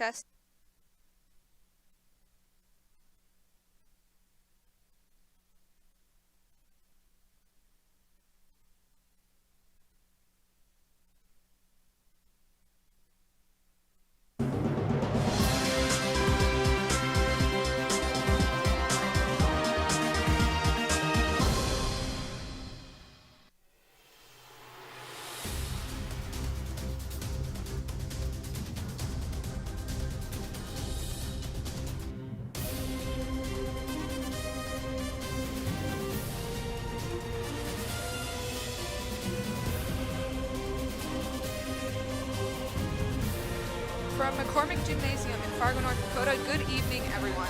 test. From McCormick Gymnasium in Fargo, North Dakota, good evening, everyone.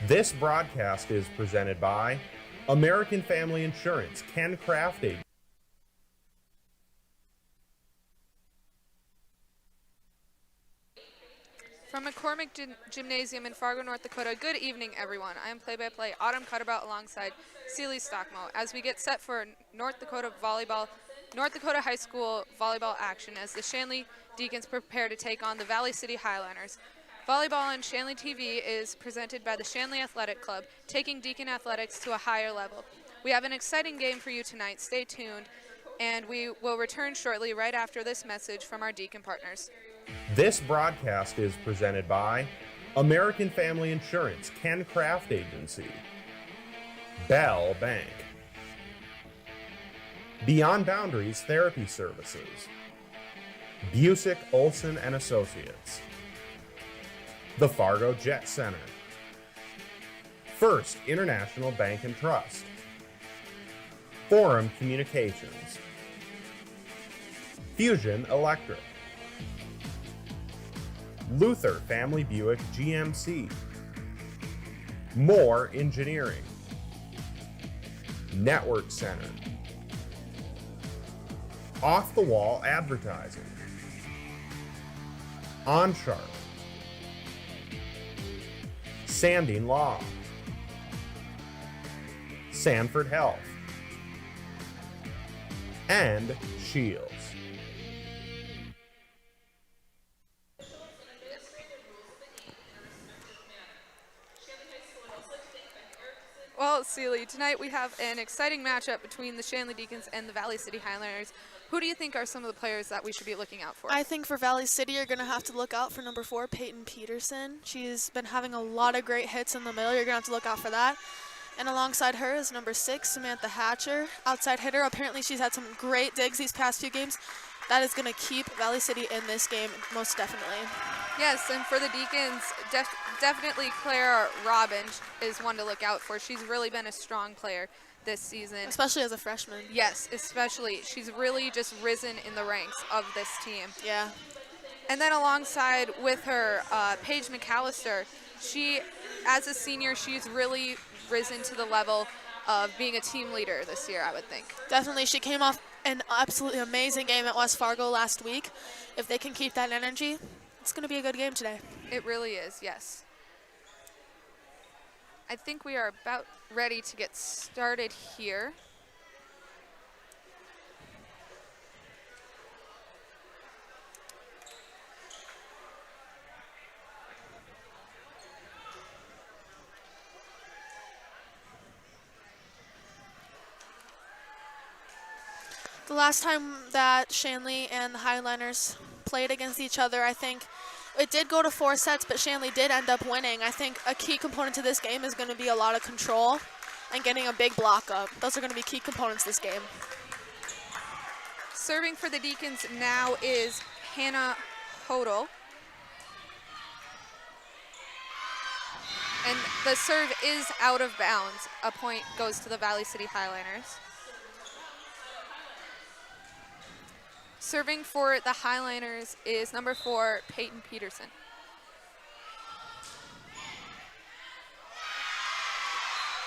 This broadcast is presented by American Family Insurance, Ken Crafty. From McCormick Gymnasium in Fargo, North Dakota, good evening, everyone. I am play-by-play Autumn Cutterbout alongside Seeley Stockmo as we get set for North Dakota High School volleyball action as the Shanley Deacons prepare to take on the Valley City Highliners. Volleyball on Shanley TV is presented by the Shanley Athletic Club, taking Deacon athletics to a higher level. We have an exciting game for you tonight. Stay tuned, and we will return shortly right after this message from our Deacon partners. This broadcast is presented by American Family Insurance, Ken Craft Agency, Bell Bank, Beyond Boundaries Therapy Services, Busick, Olson and Associates, the Fargo Jet Center, First International Bank and Trust, Forum Communications, Fusion Electric, Luther Family Buick GMC, Moore Engineering, Network Center, Off the Wall Advertising, OnSharp, Sanding Law, Sanford Health, and Shields. Well, Seeley, tonight we have an exciting matchup between the Shanley Deacons and the Valley City Highliners. Who do you think are some of the players that we should be looking out for? I think for Valley City, you're going to have to look out for number 4, Peyton Peterson. She's been having a lot of great hits in the middle. You're going to have to look out for that. And alongside her is number 6, Samantha Hatcher, outside hitter. Apparently she's had some great digs these past few games. That is going to keep Valley City in this game, most definitely. Yes, and for the Deacons, definitely Claire Robin is one to look out for. She's really been a strong player this season. Especially as a freshman. Yes, especially. She's really just risen in the ranks of this team. Yeah. And then alongside with her, Paige McAllister, she, as a senior, she's really risen to the level of being a team leader this year, I would think. Definitely. She came off an absolutely amazing game at West Fargo last week. If they can keep that energy, it's going to be a good game today. It really is, yes. I think we are about ready to get started here. The last time that Shanley and the Highliners played against each other, I think it did go to 4 sets, but Shanley did end up winning. I think a key component to this game is going to be a lot of control and getting a big block up. Those are going to be key components this game. Serving for the Deacons now is Hannah Hodel. And the serve is out of bounds. A point goes to the Valley City Highliners. Serving for the Highliners is number 4, Peyton Peterson.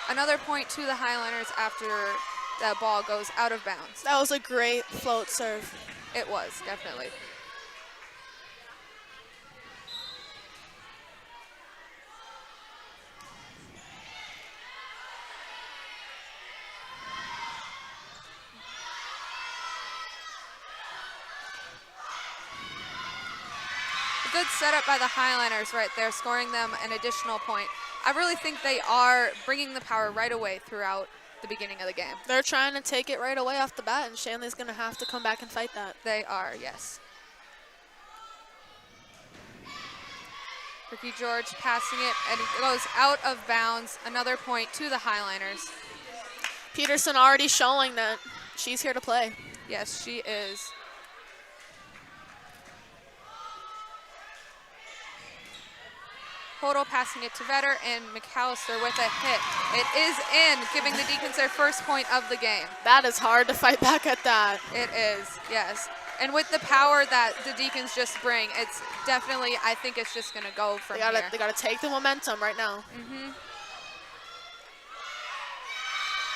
Another point to the Highliners after that ball goes out of bounds. That was a great float serve. It was, definitely. good setup by the Highliners right there, scoring them an additional point. I really think they are bringing the power right away throughout the beginning of the game. They're trying to take it right away off the bat, and Shanley's going to have to come back and fight that. They are, yes. Ricky George passing it, and it goes out of bounds. Another point to the Highliners. Peterson already showing that she's here to play. Yes, she is. Hodel passing it to Vetter, and McAllister with a hit. It is in, giving the Deacons their first point of the game. That is hard to fight back at that. It is, yes. And with the power that the Deacons just bring, it's definitely, I think it's just going to go from here. They got to take the momentum right now.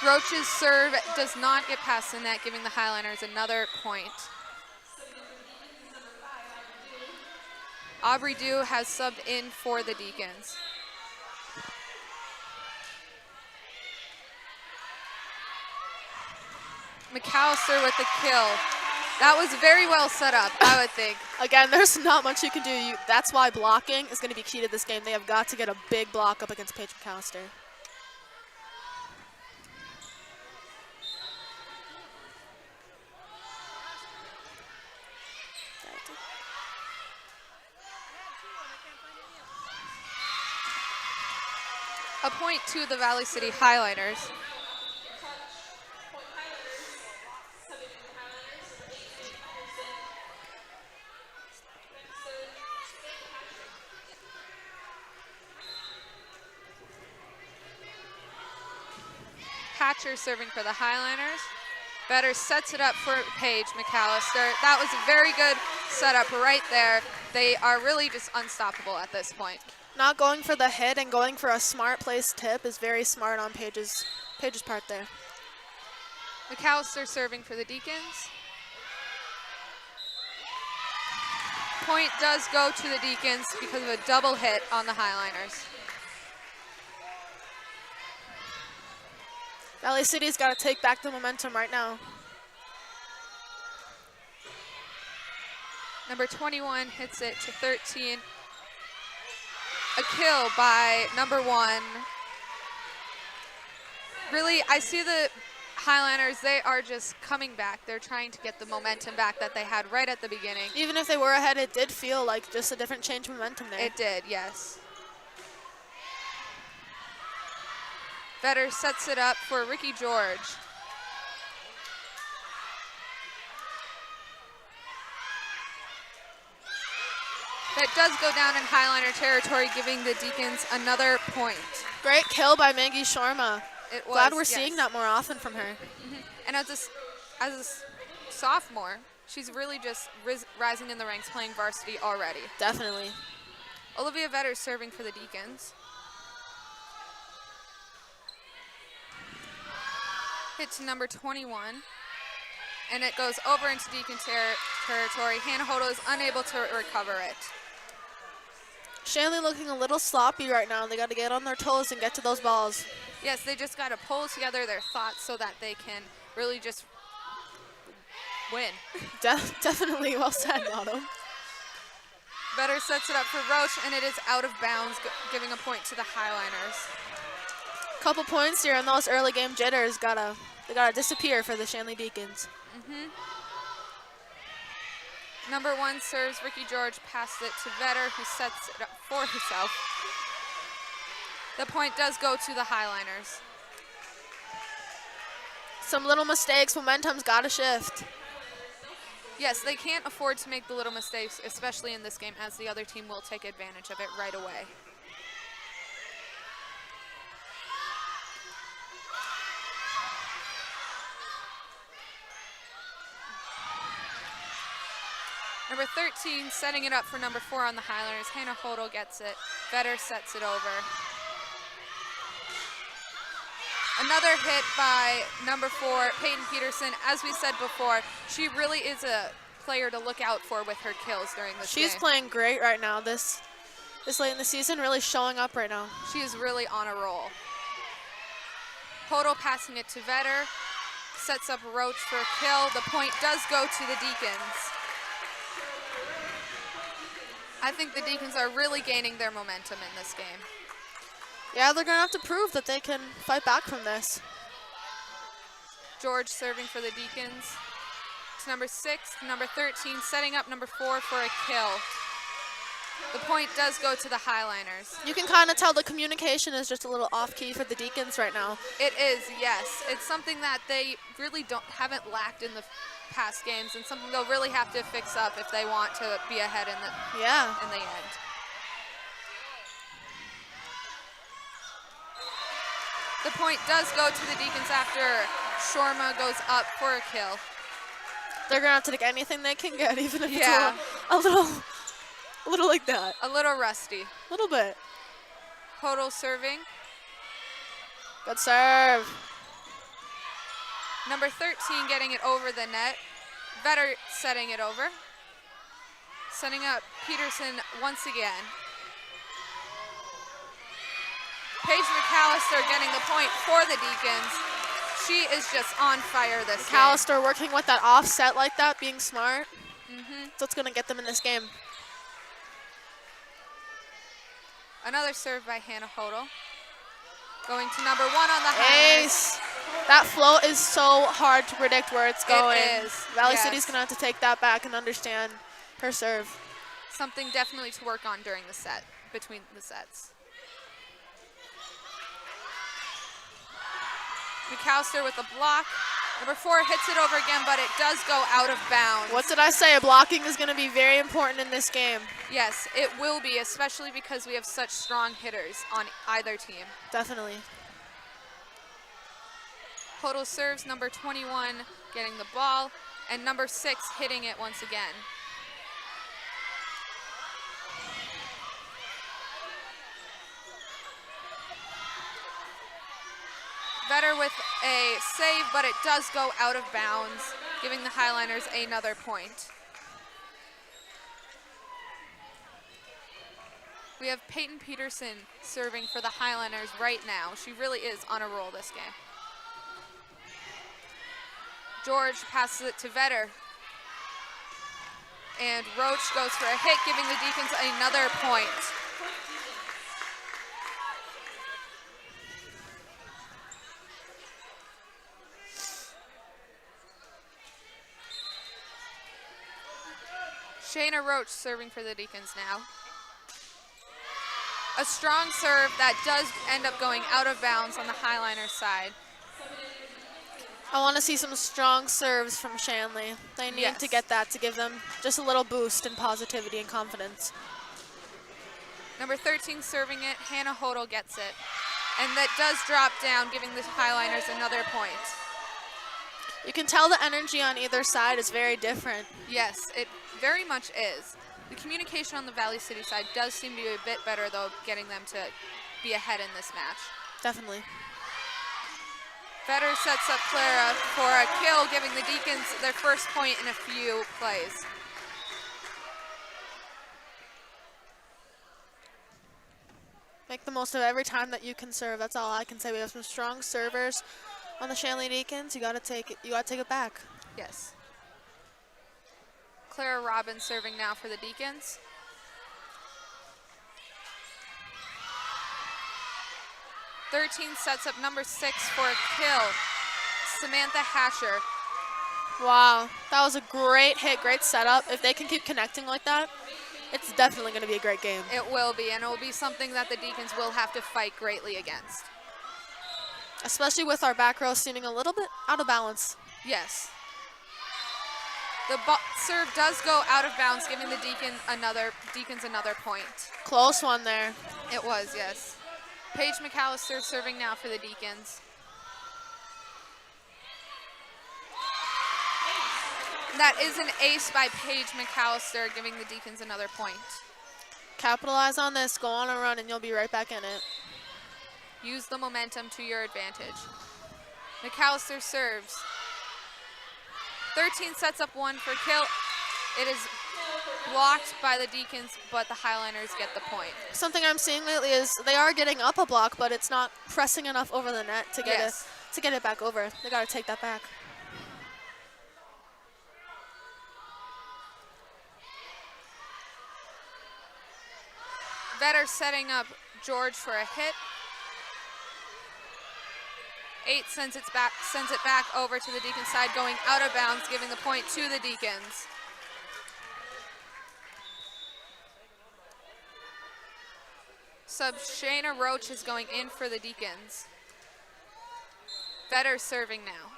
Roach's serve does not get past the net, giving the Highliners another point. Aubrey Dew has subbed in for the Deacons. McAllister with the kill. That was very well set up, I would think. Again, there's not much you can do. That's why blocking is going to be key to this game. They have got to get a big block up against Paige McAllister. A point to the Valley City Highliners. Hatcher serving for the Highliners. Vetter sets it up for Paige McAllister. That was a very good setup right there. They are really just unstoppable at this point. Not going for the hit and going for a smart place tip is very smart on Paige's part there. McAllister serving for the Deacons. Point does go to the Deacons because of a double hit on the Highliners. Valley City's got to take back the momentum right now. Number 21 hits it to 13. A kill by number 1. Really, I see the Highliners, they are just coming back. They're trying to get the momentum back that they had right at the beginning. Even if they were ahead, it did feel like just a different change of momentum there. It did, yes. Vetter sets it up for Ricky George. That does go down in Highliner territory, giving the Deacons another point. Great kill by Maggie Sharma. It was, Glad we're yes. seeing that more often from her. And as a sophomore, she's really just rising in the ranks, playing varsity already. Definitely. Olivia Vetter serving for the Deacons. Hit to number 21. And it goes over into Deacon territory. Hannah Hodo is unable to recover it. Shanley looking a little sloppy right now. They got to get on their toes and get to those balls. Yes, they just got to pull together their thoughts so that they can really just win. Definitely well said, Autumn. Vetter sets it up for Roach, and it is out of bounds, giving a point to the Highliners. Couple points here, and those early game jitters they gotta disappear for the Shanley Deacons. Number 1 serves Ricky George past it to Vetter, who sets it up for herself. The point does go to the Highliners. Some little mistakes, momentum's gotta shift. Yes, they can't afford to make the little mistakes, especially in this game, as the other team will take advantage of it right away. Number 13 setting it up for number 4 on the Highlanders. Hannah Hodel gets it. Vetter sets it over. Another hit by number 4, Peyton Peterson. As we said before, she really is a player to look out for with her kills during this game. She's playing great right now. This late in the season, really showing up right now. She is really on a roll. Hodel passing it to Vetter. Sets up Roach for a kill. The point does go to the Deacons. I think the Deacons are really gaining their momentum in this game. Yeah, they're going to have to prove that they can fight back from this. George serving for the Deacons. It's number 6, number 13, setting up number 4 for a kill. The point does go to the Highliners. You can kind of tell the communication is just a little off-key for the Deacons right now. It is, yes. It's something that they really haven't lacked in the past games, and something they'll really have to fix up if they want to be ahead in the end. The point does go to the Deacons after Shorma goes up for a kill. They're going to have to take anything they can get, even if Yeah. it's a little like that. A little rusty. A little bit. Hodel serving. Good serve. Number 13 getting it over the net. Vetter setting it over. Setting up Peterson once again. Paige McAllister getting the point for the Deacons. She is just on fire this game. McAllister working with that offset like that, being smart. That's what's going to get them in this game. Another serve by Hannah Hodel. Going to number 1 on the Highliners. Ace. That float is so hard to predict where it's going. It is. Valley yes. City's going to have to take that back and understand her serve. Something definitely to work on during the set, between the sets. McAllister with a block. Number 4 hits it over again, but it does go out of bounds. What did I say? Blocking is going to be very important in this game. Yes, it will be, especially because we have such strong hitters on either team. Definitely. Hodel serves, number 21 getting the ball, and number 6 hitting it once again. Vetter with a save, but it does go out of bounds, giving the Highliners another point. We have Peyton Peterson serving for the Highliners right now. She really is on a roll this game. George passes it to Vetter. And Roach goes for a hit, giving the Deacons another point. Shayna Roach serving for the Deacons now. A strong serve that does end up going out of bounds on the Highliners side. I want to see some strong serves from Shanley. They need to get that to give them just a little boost in positivity and confidence. Number 13 serving it, Hannah Hodel gets it. And that does drop down, giving the Highliners another point. You can tell the energy on either side is very different. Yes, it very much is. The communication on the Valley City side does seem to be a bit better, though, getting them to be ahead in this match. Definitely. Vetter sets up Clara for a kill, giving the Deacons their first point in a few plays. Make the most of every time that you can serve. That's all I can say. We have some strong servers on the Shanley Deacons. You gotta take it back. Yes. Clara Robbins serving now for the Deacons. '13 sets up number 6 for a kill. Samantha Hatcher. Wow, that was a great hit, great setup. If they can keep connecting like that, it's definitely going to be a great game. It will be, and it will be something that the Deacons will have to fight greatly against. Especially with our back row seeming a little bit out of balance. Yes. The serve does go out of bounds, giving the Deacons another point. Close one there. It was, yes. Paige McAllister serving now for the Deacons. That is an ace by Paige McAllister, giving the Deacons another point. Capitalize on this, go on a run, and you'll be right back in it. Use the momentum to your advantage. McAllister serves. 13 sets up one for kill. It is blocked by the Deacons, but the Highliners get the point. Something I'm seeing lately is they are getting up a block, but it's not pressing enough over the net to get it back over. They got to take that back. Vetter setting up George for a hit. 8 sends it back over to the Deacons side, going out of bounds, giving the point to the Deacons. Sub Shayna Roach is going in for the Deacons. Vetter serving now.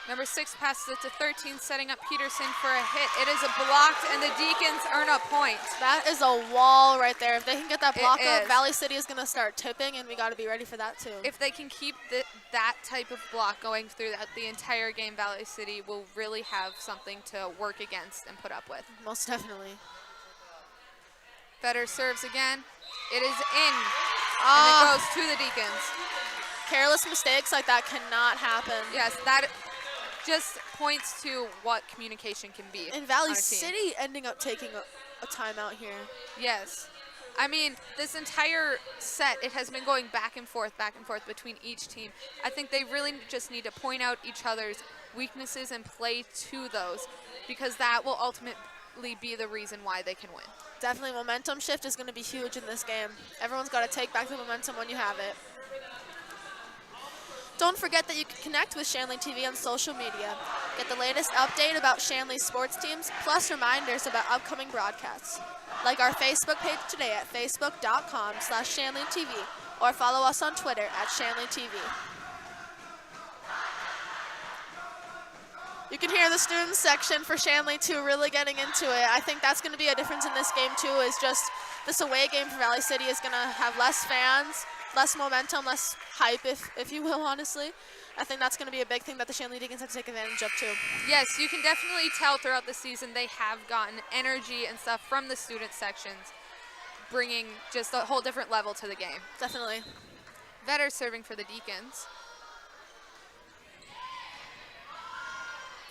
Number 6 passes it to 13, setting up Peterson for a hit. It is a blocked, and the Deacons earn a point. That is a wall right there. If they can get that block It up, is. Valley City is going to start tipping, and we got to be ready for that too. If they can keep that type of block going through the entire game, Valley City will really have something to work against and put up with. Most definitely. Vetter serves again. It is in, and Ah. it goes to the Deacons. Careless mistakes like that cannot happen. Yes, that just points to what communication can be. And Valley on a team. City ending up taking a timeout here. Yes. I mean, this entire set, it has been going back and forth between each team. I think they really just need to point out each other's weaknesses and play to those, because that will ultimately be the reason why they can win. Definitely momentum shift is going to be huge in this game. Everyone's got to take back the momentum when you have it. Don't forget that you can connect with Shanley TV on social media. Get the latest update about Shanley's sports teams, plus reminders about upcoming broadcasts. Like our Facebook page today at facebook.com/ShanleyTV, or follow us on Twitter at Shanley TV. You can hear the students section for Shanley too really getting into it. I think that's going to be a difference in this game too, is just this away game for Valley City is going to have less fans, less momentum, less hype, if you will, honestly. I think that's going to be a big thing that the Shanley Deacons have to take advantage of too. Yes, you can definitely tell throughout the season they have gotten energy and stuff from the student sections, bringing just a whole different level to the game. Definitely. Vetter serving for the Deacons.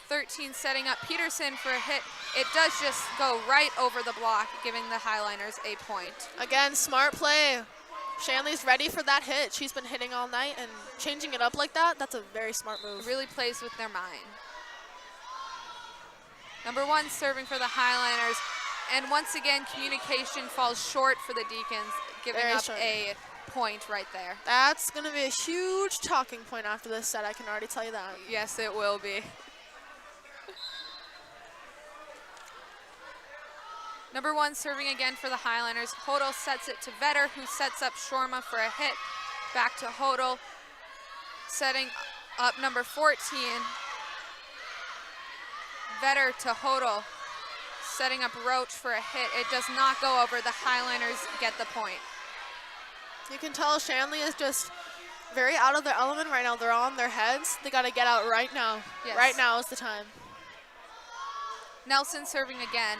13 setting up Peterson for a hit. It does just go right over the block, giving the Highliners a point. Again, smart play. Shanley's ready for that hit. She's been hitting all night, and changing it up like that, that's a very smart move. Really plays with their mind. Number 1 serving for the Highliners. And once again, communication falls short for the Deacons, giving Very up short. a point right there. That's going to be a huge talking point after this set, I can already tell you that. Yes, it will be. Number 1 serving again for the Highliners. Hodel sets it to Vetter, who sets up Shorma for a hit. Back to Hodel, setting up number 14. Vetter to Hodel, setting up Roach for a hit. It does not go over. The Highliners get the point. You can tell Shanley is just very out of their element right now. They're on their heads. They got to get out right now. Yes. Right now is the time. Nelson serving again.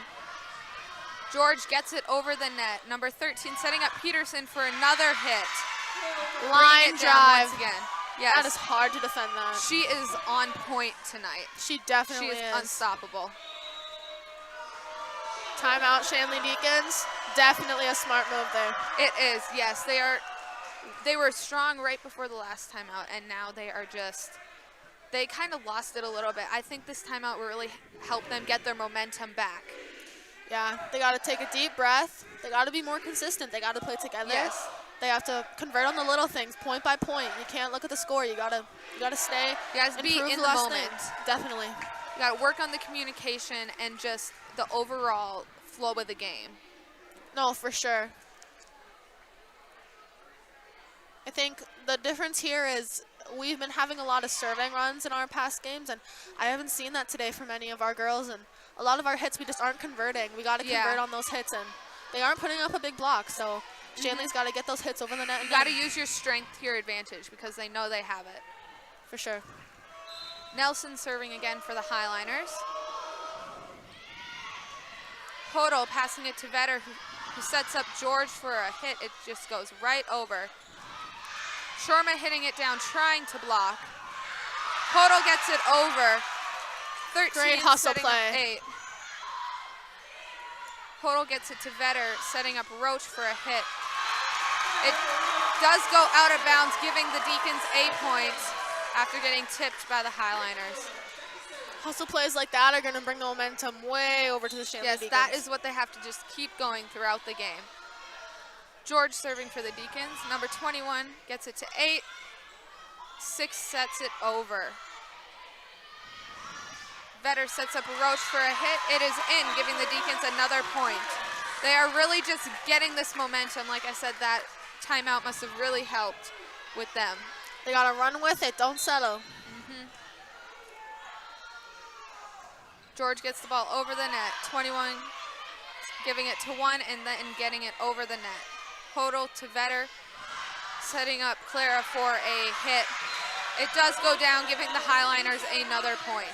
George gets it over the net. Number 13 setting up Peterson for another hit. Line Bringing it down drive. once again. Yes. That is hard to defend that. She is on point tonight. She definitely She is unstoppable. Timeout, Shanley Deacons. Definitely a smart move there. It is, yes. They were strong right before the last timeout, and now they kind of lost it a little bit. I think this timeout will really help them get their momentum back. Yeah, they got to take a deep breath. They got to be more consistent. They got to play together. Yes. They have to convert on the little things, point by point. You can't look at the score. You gotta stay. You guys be improve in the last moment. things. Definitely. You got to work on the communication and just the overall flow of the game. No, for sure. I think the difference here is we've been having a lot of serving runs in our past games, and I haven't seen that today from any of our girls. And a lot of our hits we just aren't converting. We got to convert on those hits, and they aren't putting up a big block. So Shanley's got to get those hits over the net. You got to use your strength to your advantage because they know they have it. For sure. Nelson serving again for the Highliners. Hodel passing it to Vetter, who sets up George for a hit. It just goes right over. Shorma hitting it down, trying to block. Hodel gets it over. 13 Great hustle setting play. up 8. Hodel gets it to Vetter, setting up Roach for a hit. It does go out of bounds, giving the Deacons 8 points after getting tipped by the Highliners. Hustle plays like that are going to bring the momentum way over to the Shanley Yes, Deacons. that is what they have to just keep going throughout the game. George serving for the Deacons. Number 21 gets it to 8. 6 sets it over. Vetter sets up Roach for a hit. It is in, giving the Deacons another point. They are really just getting this momentum. Like I said, that timeout must have really helped with them. They got to run with it. Don't settle. George gets the ball over the net. 21 giving it to 1 and then getting it over the net. Hodel to Vetter, setting up Clara for a hit. It does go down, giving the Highliners another point.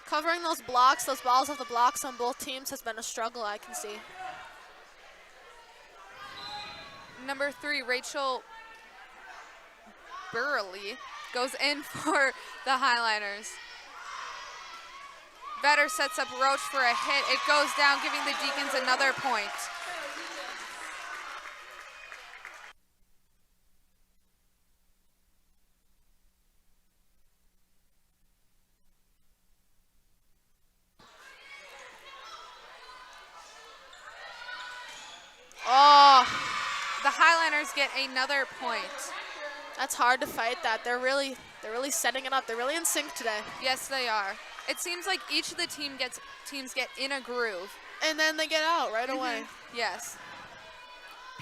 Covering those blocks, those balls off the blocks on both teams has been a struggle, I can see. Number 3, Rachel Burley, goes in for the Highliners. Vetter sets up Roach for a hit. It goes down, giving the Deacons another point. Oh, The Highliners get another point. that's hard to fight that. They're really setting it up. They're really in sync today. Yes, they are. It seems like each of the teams get in a groove. And then they get out right away. Yes.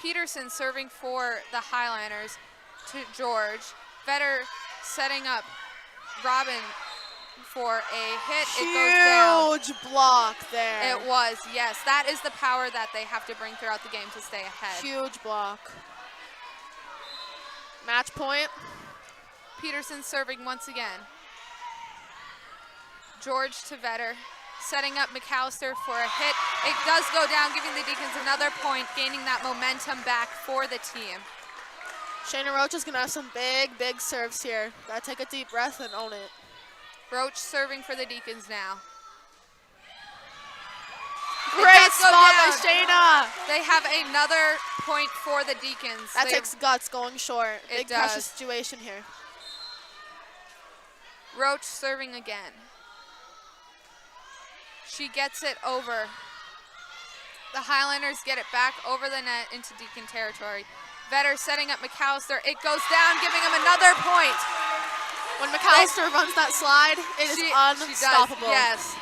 Peterson serving for the Highliners to George. Vetter setting up Robin for a hit. It goes down. Huge block there. It was, yes. That is the power that they have to bring throughout the game to stay ahead. Huge block. Match point. Peterson serving once again. George to Vetter, setting up McAllister for a hit. It does go down, giving the Deacons another point, gaining that momentum back for the team. Shayna Roach is going to have some big serves here. Got to take a deep breath and own it. Roach serving for the Deacons now. Great spot by Shayna. They have another point for the Deacons. That takes guts going short. It Big pressure does. situation here. Roach serving again. She gets it over. The Highlanders get it back over the net into Deacon territory. Vetter setting up McAllister. It goes down, giving him another point. When McAllister runs that slide, it is unstoppable. She does,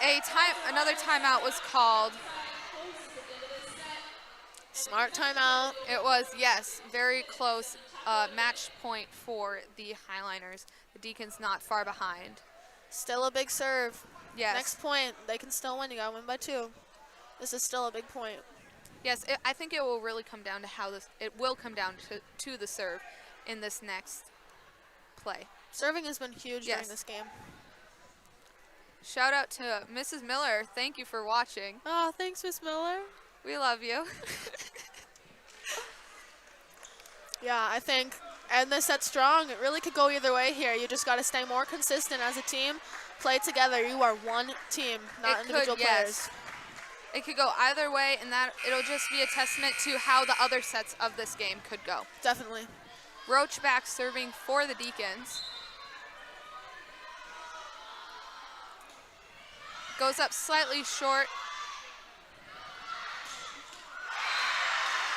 yes. Another timeout was called. Smart timeout. It was, yes, very close match point for the Highliners. The Deacons not far behind. Still a big serve. Yes. Next point, they can still win. You got to win by 2. This is still a big point. Yes, I think it will really come down to it will come down to the serve in this next play. Serving has been huge during this game. Shout out to Mrs. Miller. Thank you for watching. Oh, thanks, Miss Miller. We love you. Yeah, I think end this set strong. It really could go either way here. You just got to stay more consistent as a team. Play together. You are one team, not individual players. It could go either way, and that it'll just be a testament to how the other sets of this game could go. Definitely. Roach back serving for the Deacons. Goes up slightly short.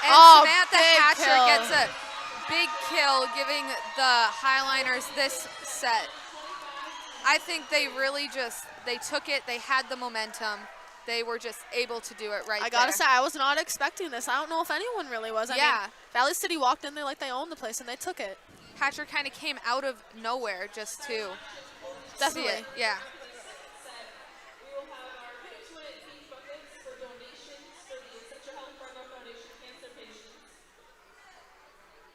And Samantha Hatcher gets a big kill, giving the Highliners this set. I think they really they took it. They had the momentum. They were just able to do it right there. I got to say, I was not expecting this. I don't know if anyone really was. I mean, Valley City walked in there like they owned the place, and they took it. Hatcher kind of came out of nowhere just to see it. Yeah.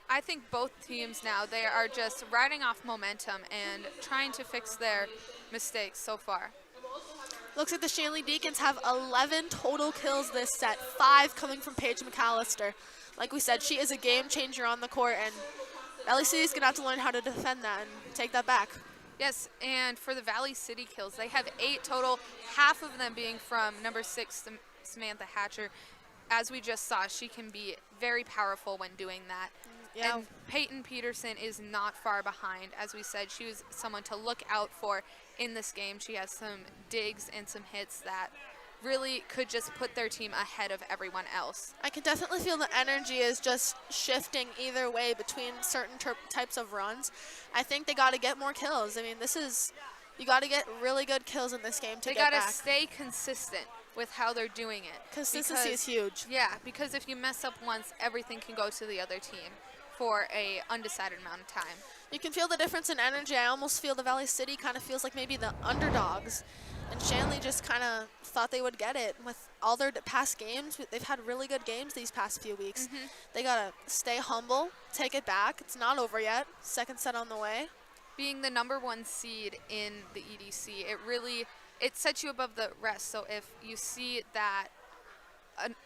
I think both teams now, they are just riding off momentum and trying to fix their mistakes so far. Looks like the Shanley Deacons have 11 total kills this set, 5 coming from Paige McAllister. Like we said, she is a game changer on the court, and Valley City's going to have to learn how to defend that and take that back. Yes, and for the Valley City kills, they have 8 total, half of them being from number 6, Samantha Hatcher. As we just saw, she can be very powerful when doing that. Yeah. And Peyton Peterson is not far behind. As we said, she was someone to look out for in this game. She has some digs and some hits that really could just put their team ahead of everyone else. I can definitely feel the energy is just shifting either way between certain types of runs. I think they got to get more kills. I mean, you got to get really good kills in this game to They get got to back. stay consistent with how they're doing it. Consistency is huge. Yeah, because if you mess up once, everything can go to the other team for a undecided amount of time. You can feel the difference in energy. I almost feel the Valley City kind of feels like maybe the underdogs. And Shanley just kind of thought they would get it. With all their past games, they've had really good games these past few weeks. They got to stay humble, take it back. It's not over yet. Second set on the way. Being the #1 seed in the EDC, it sets you above the rest. So if you see that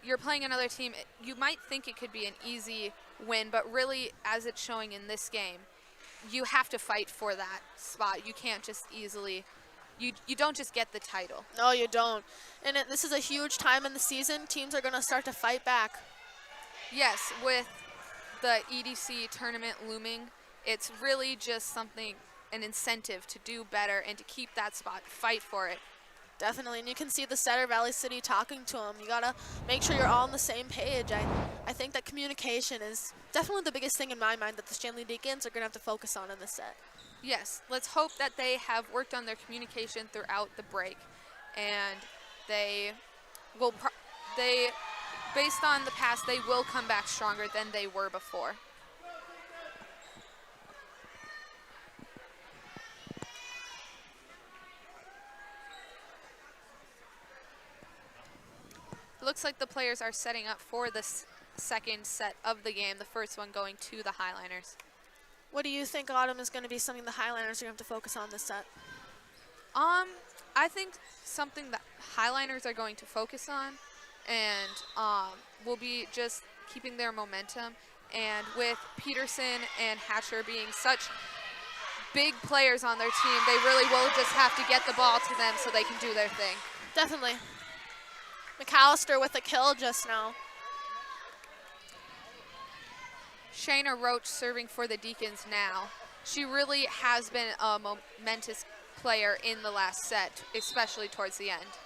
you're playing another team, you might think it could be an easy win, but really, as it's showing in this game, you have to fight for that spot. You can't just easily, you don't just get the title. No, you don't. And this is a huge time in the season. Teams are going to start to fight back. Yes, with the EDC tournament looming, it's really just an incentive to do better and to keep that spot, fight for it. Definitely, and you can see the setter, Valley City, talking to them. You got to make sure you're all on the same page. I think that communication is definitely the biggest thing in my mind that the Shanley Deacons are going to have to focus on in this set. Yes, let's hope that they have worked on their communication throughout the break, and based on the past, they will come back stronger than they were before. Looks like the players are setting up for the second set of the game, the first one going to the Highliners. What do you think, Autumn, is going to be something the Highliners are going to have to focus on this set? I think something that Highliners are going to focus on and will be just keeping their momentum. And with Peterson and Hatcher being such big players on their team, they really will just have to get the ball to them so they can do their thing. Definitely. McAllister with a kill just now. Shayna Roach serving for the Deacons now. She really has been a momentous player in the last set, especially towards the end.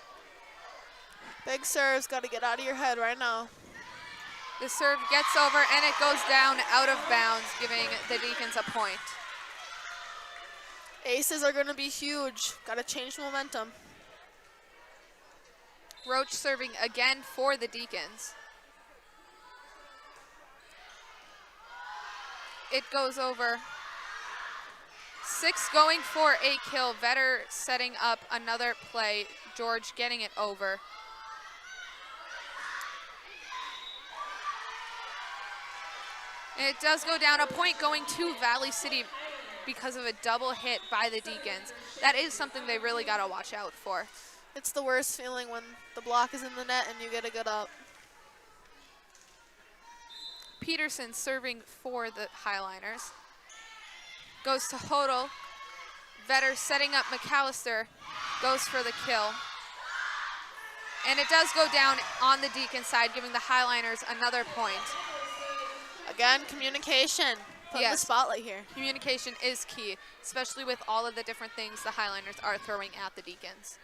Big serves, got to get out of your head right now. The serve gets over and it goes down out of bounds, giving the Deacons a point. Aces are going to be huge. Got to change momentum. Roach serving again for the Deacons. It goes over. 6 going for a kill. Vetter setting up another play. George getting it over. And it does go down. A point going to Valley City because of a double hit by the Deacons. That is something they really got to watch out for. It's the worst feeling when the block is in the net and you get a good up. Peterson serving for the Highliners. Goes to Hodel. Vetter setting up McAllister. Goes for the kill. And it does go down on the Deacon side, giving the Highliners another point. Again, communication. Put the spotlight here. Communication is key, especially with all of the different things the Highliners are throwing at the Deacons.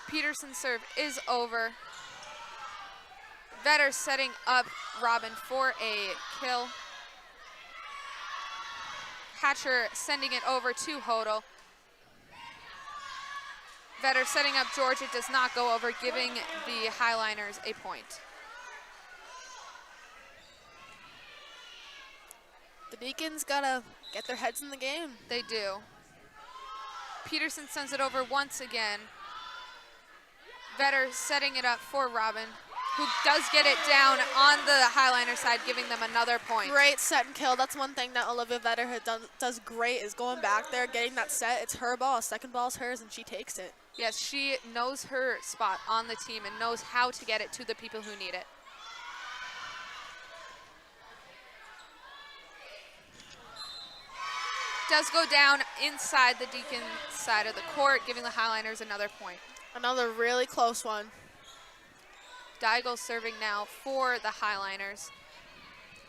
Peterson's serve is over. Vetter setting up Robin for a kill. Hatcher sending it over to Hodel. Vetter setting up George. It does not go over, giving the Highliners a point. The Deacons got to get their heads in the game. They do. Peterson sends it over once again. Vetter setting it up for Robin, who does get it down on the Highliner side, giving them another point. Great set and kill. That's one thing that Olivia Vetter does great, is going back there, getting that set. It's her ball. Second ball's hers, and she takes it. Yes, she knows her spot on the team and knows how to get it to the people who need it. Does go down inside the Deacon side of the court, giving the Highliners another point. Another really close one. Daigle serving now for the Highliners.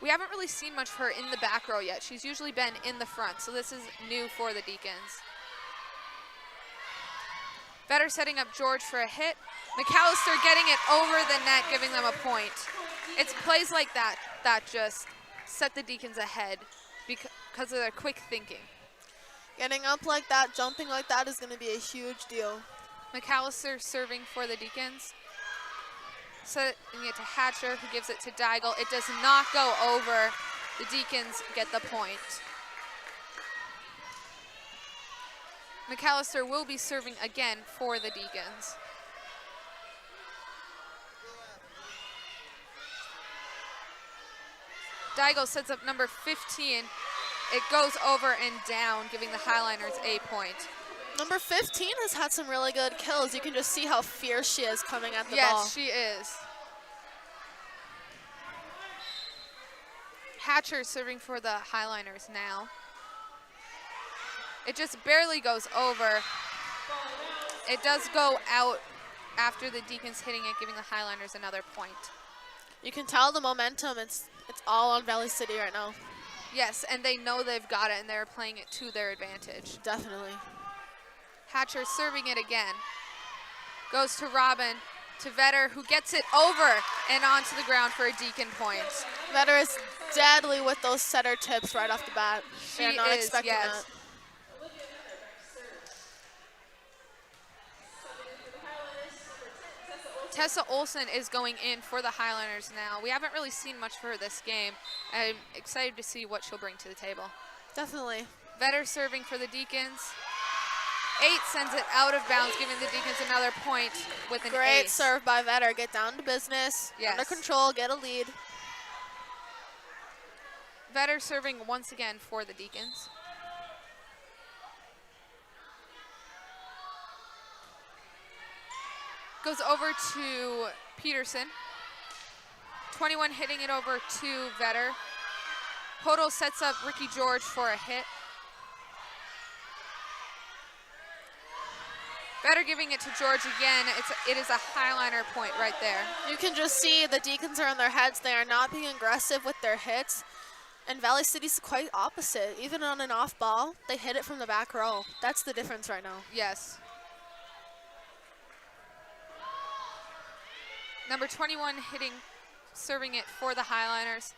We haven't really seen much of her in the back row yet. She's usually been in the front, so this is new for the Deacons. Vetter setting up George for a hit. McAllister getting it over the net, giving them a point. It's plays like that that just set the Deacons ahead because of their quick thinking. Getting up like that, jumping like that is going to be a huge deal. McAllister serving for the Deacons. Setting it to Hatcher, who gives it to Deigel. It does not go over. The Deacons get the point. McAllister will be serving again for the Deacons. Deigel sets up number 15. It goes over and down, giving the Highliners a point. Number 15 has had some really good kills. You can just see how fierce she is coming at the ball. Yes, she is. Hatcher serving for the Highliners now. It just barely goes over. It does go out after the Deacons hitting it, giving the Highliners another point. You can tell the momentum, it's all on Valley City right now. Yes, and they know they've got it, and they're playing it to their advantage. Definitely. Hatcher serving it again. Goes to Robin, to Vetter, who gets it over and onto the ground for a Deacon point. Vetter is deadly with those setter tips right off the bat. They're not expecting yes. that. Tessa Olsen is going in for the Highliners now. We haven't really seen much of her this game. I'm excited to see what she'll bring to the table. Definitely. Vetter serving for the Deacons. 8 sends it out of bounds, giving the Deacons another point with an Great ace. serve by Vetter. Get down to business. Yes. Under control, get a lead. Vetter serving once again for the Deacons. Goes over to Peterson. 21 hitting it over to Vetter. Hodel sets up Ricky George for a hit. Vetter giving it to George again. It is a Highliner point right there. You can just see the Deacons are on their heads. They are not being aggressive with their hits. And Valley City's quite opposite. Even on an off ball, they hit it from the back row. That's the difference right now. Yes. Number 21 hitting, serving it for the Highliners.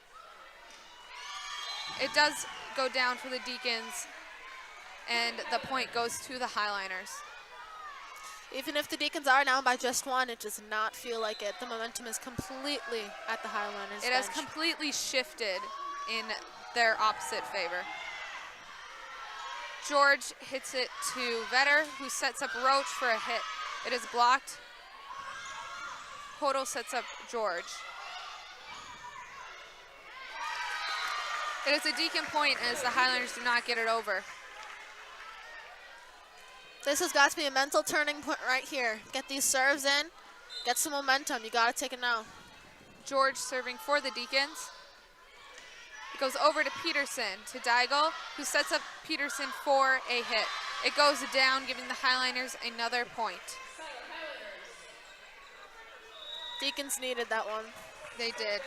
It does go down for the Deacons, and the point goes to the Highliners. Even if the Deacons are down by just one, it does not feel like it. The momentum is completely at the Highliners' It has bench. completely shifted in their opposite favor. George hits it to Vetter, who sets up Roach for a hit. It is blocked. Hodel sets up George. It is a Deacon point as the Highlanders do not get it over. This has got to be a mental turning point right here. Get these serves in, get some momentum. You got to take it now. George serving for the Deacons. It goes over to Peterson, to Deigel, who sets up Peterson for a hit. It goes down, giving the Highliners another point. Deacons needed that one. They did.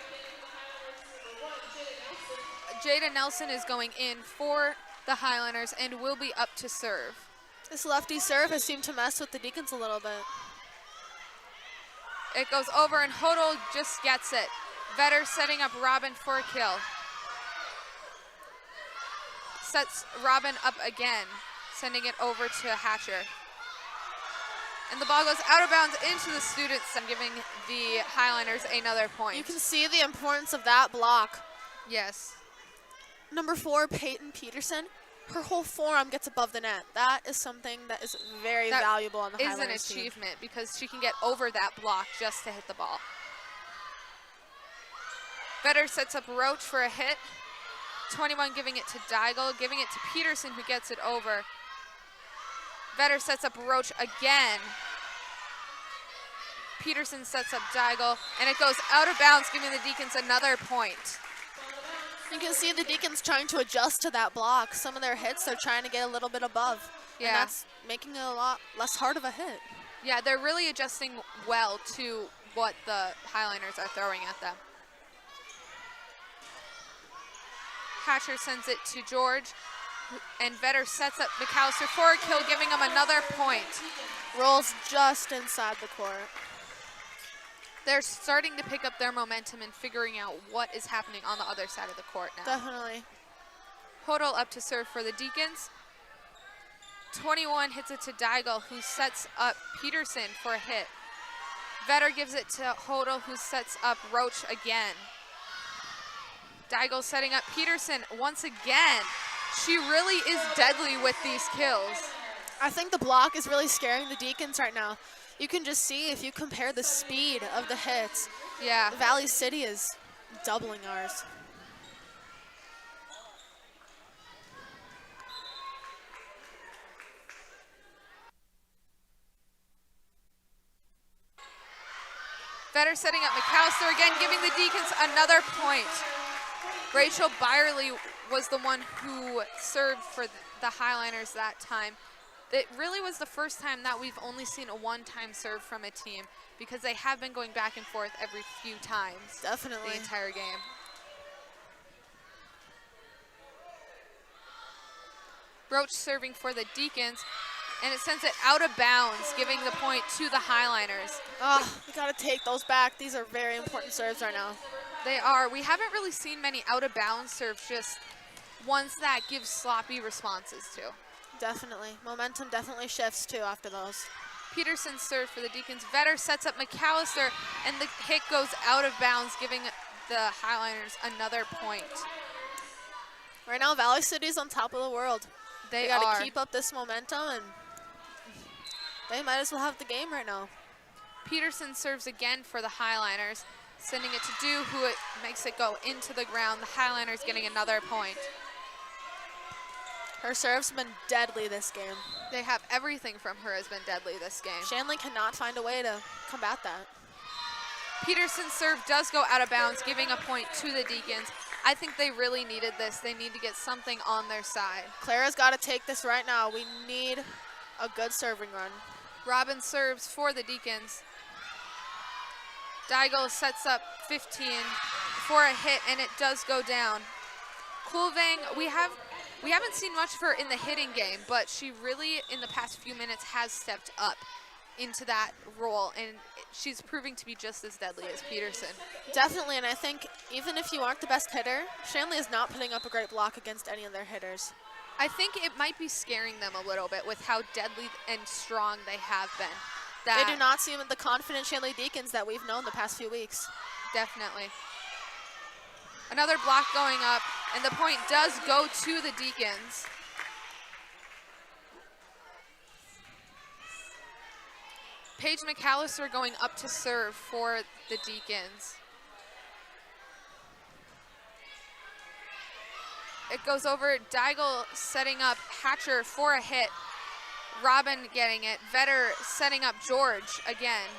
Jada Nelson is going in for the Highliners and will be up to serve. This lefty serve has seemed to mess with the Deacons a little bit. It goes over and Hodel just gets it. Vetter setting up Robin for a kill. Sets Robin up again, sending it over to Hatcher. And the ball goes out of bounds into the students and giving the Highliners another point. You can see the importance of that block. Yes. Number 4, Peyton Peterson. Her whole forearm gets above the net. That is something that is very valuable on the Highliners team. That is an achievement because she can get over that block just to hit the ball. Vetter sets up Roach for a hit. 21 giving it to Deigel, giving it to Peterson, who gets it over. Vetter sets up Roach again. Peterson sets up Deigel, and it goes out of bounds, giving the Deacons another point. You can see the Deacons trying to adjust to that block. Some of their hits, they're trying to get a little bit above. Yeah. And that's making it a lot less hard of a hit. Yeah, they're really adjusting well to what the Highliners are throwing at them. Hatcher sends it to George, and Vetter sets up McAllister for a kill, giving him another point. Rolls just inside the court. They're starting to pick up their momentum and figuring out what is happening on the other side of the court now. Definitely. Hodel up to serve for the Deacons. 21 hits it to Deigel, who sets up Peterson for a hit. Vetter gives it to Hodel, who sets up Roach again. Deigel setting up Peterson once again. She really is deadly with these kills. I think the block is really scaring the Deacons right now. You can just see if you compare the speed of the hits. Yeah. Valley City is doubling ours. Vetter setting up McAllister again, giving the Deacons another point. Rachel Byerly was the one who served for the Highliners that time. It really was the first time that we've only seen a one-time serve from a team, because they have been going back and forth every few times. Definitely. The entire game. Roach serving for the Deacons, and it sends it out of bounds, giving the point to the Highliners. Oh, we gotta take those back. These are very important serves right now. They are. We haven't really seen many out-of-bounds serves, just ones that give sloppy responses to. Definitely. Momentum definitely shifts too after those. Peterson served for the Deacons. Vetter sets up McAllister, and the hit goes out of bounds, giving the Highliners another point. Right now, Valley City's on top of the world. They gotta are. keep up this momentum, and they might as well have the game right now. Peterson serves again for the Highliners, sending it to Dew, who makes it go into the ground. The Highliners getting another point. Her serves have been deadly this game. They have everything from her has been deadly this game. Shanley cannot find a way to combat that. Peterson's serve does go out of bounds, giving a point to the Deacons. I think they really needed this. They need to get something on their side. Clara's got to take this right now. We need a good serving run. Robin serves for the Deacons. Deigel sets up 15 for a hit, and it does go down. Kulvang, we haven't seen much of her in the hitting game, but she really, in the past few minutes, has stepped up into that role, and she's proving to be just as deadly as Peterson. Definitely, and I think even if you aren't the best hitter, Shanley is not putting up a great block against any of their hitters. I think it might be scaring them a little bit with how deadly and strong they have been. They do not seem the confident Shanley Deacons that we've known the past few weeks. Definitely. Another block going up, and the point does go to the Deacons. Paige McAllister going up to serve for the Deacons. It goes over, Deigel setting up Hatcher for a hit. Robin getting it. Vetter setting up George again.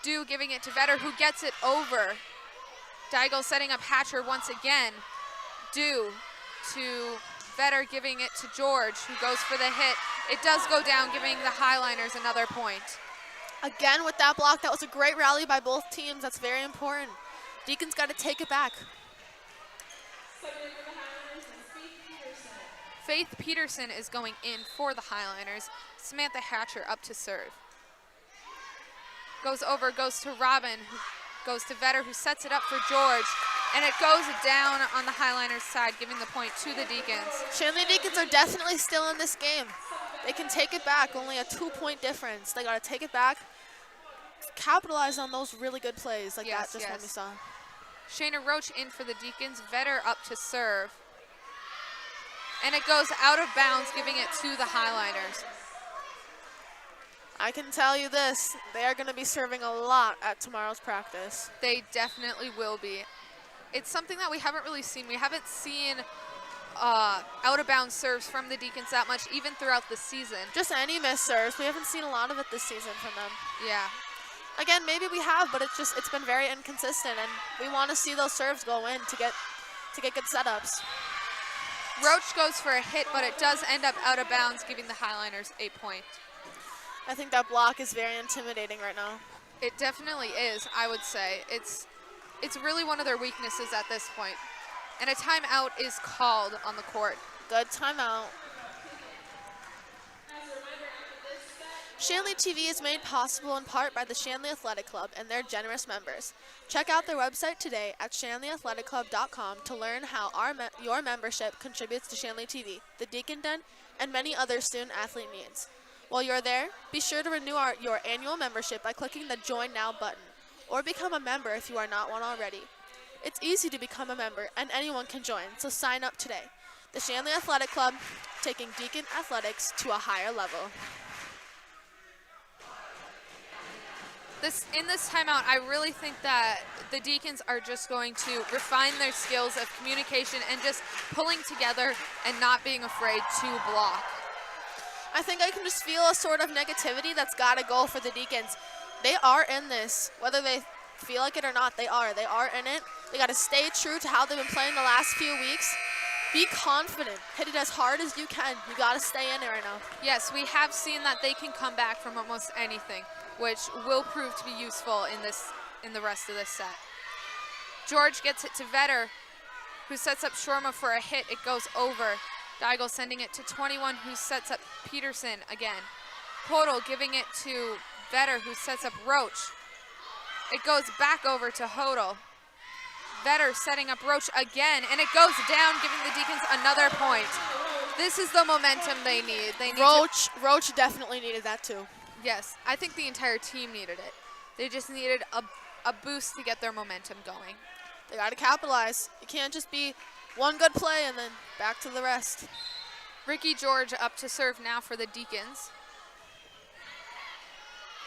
Dew giving it to Vetter, who gets it over. Deigel setting up Hatcher once again. Dew to Vetter, giving it to George, who goes for the hit. It does go down, giving the Highliners another point. Again with that block, that was a great rally by both teams. That's very important. Deacons got to take it back. Faith Peterson is going in for the Highliners. Samantha Hatcher up to serve. Goes over, goes to Robin, who goes to Vetter, who sets it up for George. And it goes down on the Highliners' side, giving the point to the Deacons. Shanley Deacons are definitely still in this game. They can take it back, only a 2-point difference. They got to take it back, capitalize on those really good plays like that just one we saw. Shayna Roach in for the Deacons, Vetter up to serve. And it goes out of bounds, giving it to the Highliners. I can tell you this, they are going to be serving a lot at tomorrow's practice. They definitely will be. It's something that we haven't really seen. We haven't seen out-of-bounds serves from the Deacons that much, even throughout the season. Just any missed serves. We haven't seen a lot of it this season from them. Yeah. Again, maybe we have, but it's been very inconsistent, and we want to see those serves go in to get good setups. Roach goes for a hit, but it does end up out of bounds, giving the Highliners a point. I think that block is very intimidating right now. It definitely is, I would say. It's it's really one of their weaknesses at this point. And a timeout is called on the court. Good timeout. Shanley TV is made possible in part by the Shanley Athletic Club and their generous members. Check out their website today at shanleyathleticClub.com to learn how your membership contributes to Shanley TV, the Deacon Den, and many other student-athlete needs. While you're there, be sure to renew your annual membership by clicking the Join Now button, or become a member if you are not one already. It's easy to become a member, and anyone can join, so sign up today. The Shanley Athletic Club, taking Deacon athletics to a higher level. In this timeout, I really think that the Deacons are just going to refine their skills of communication and just pulling together and not being afraid to block. I think I can just feel a sort of negativity that's got to go for the Deacons. They are in this. Whether they feel like it or not, they are. They are in it. They got to stay true to how they've been playing the last few weeks. Be confident. Hit it as hard as you can. You got to stay in it right now. Yes, we have seen that they can come back from almost anything, which will prove to be useful in the rest of this set. George gets it to Vetter, who sets up Shorma for a hit. It goes over. Deigel sending it to 21, who sets up Peterson again. Hodel giving it to Vetter, who sets up Roach. It goes back over to Hodel. Vetter setting up Roach again, and it goes down, giving the Deacons another point. This is the momentum they need. Roach definitely needed that too. Yes, I think the entire team needed it. They just needed a boost to get their momentum going. They got to capitalize. It can't just be one good play and then back to the rest. Ricky George up to serve now for the Deacons.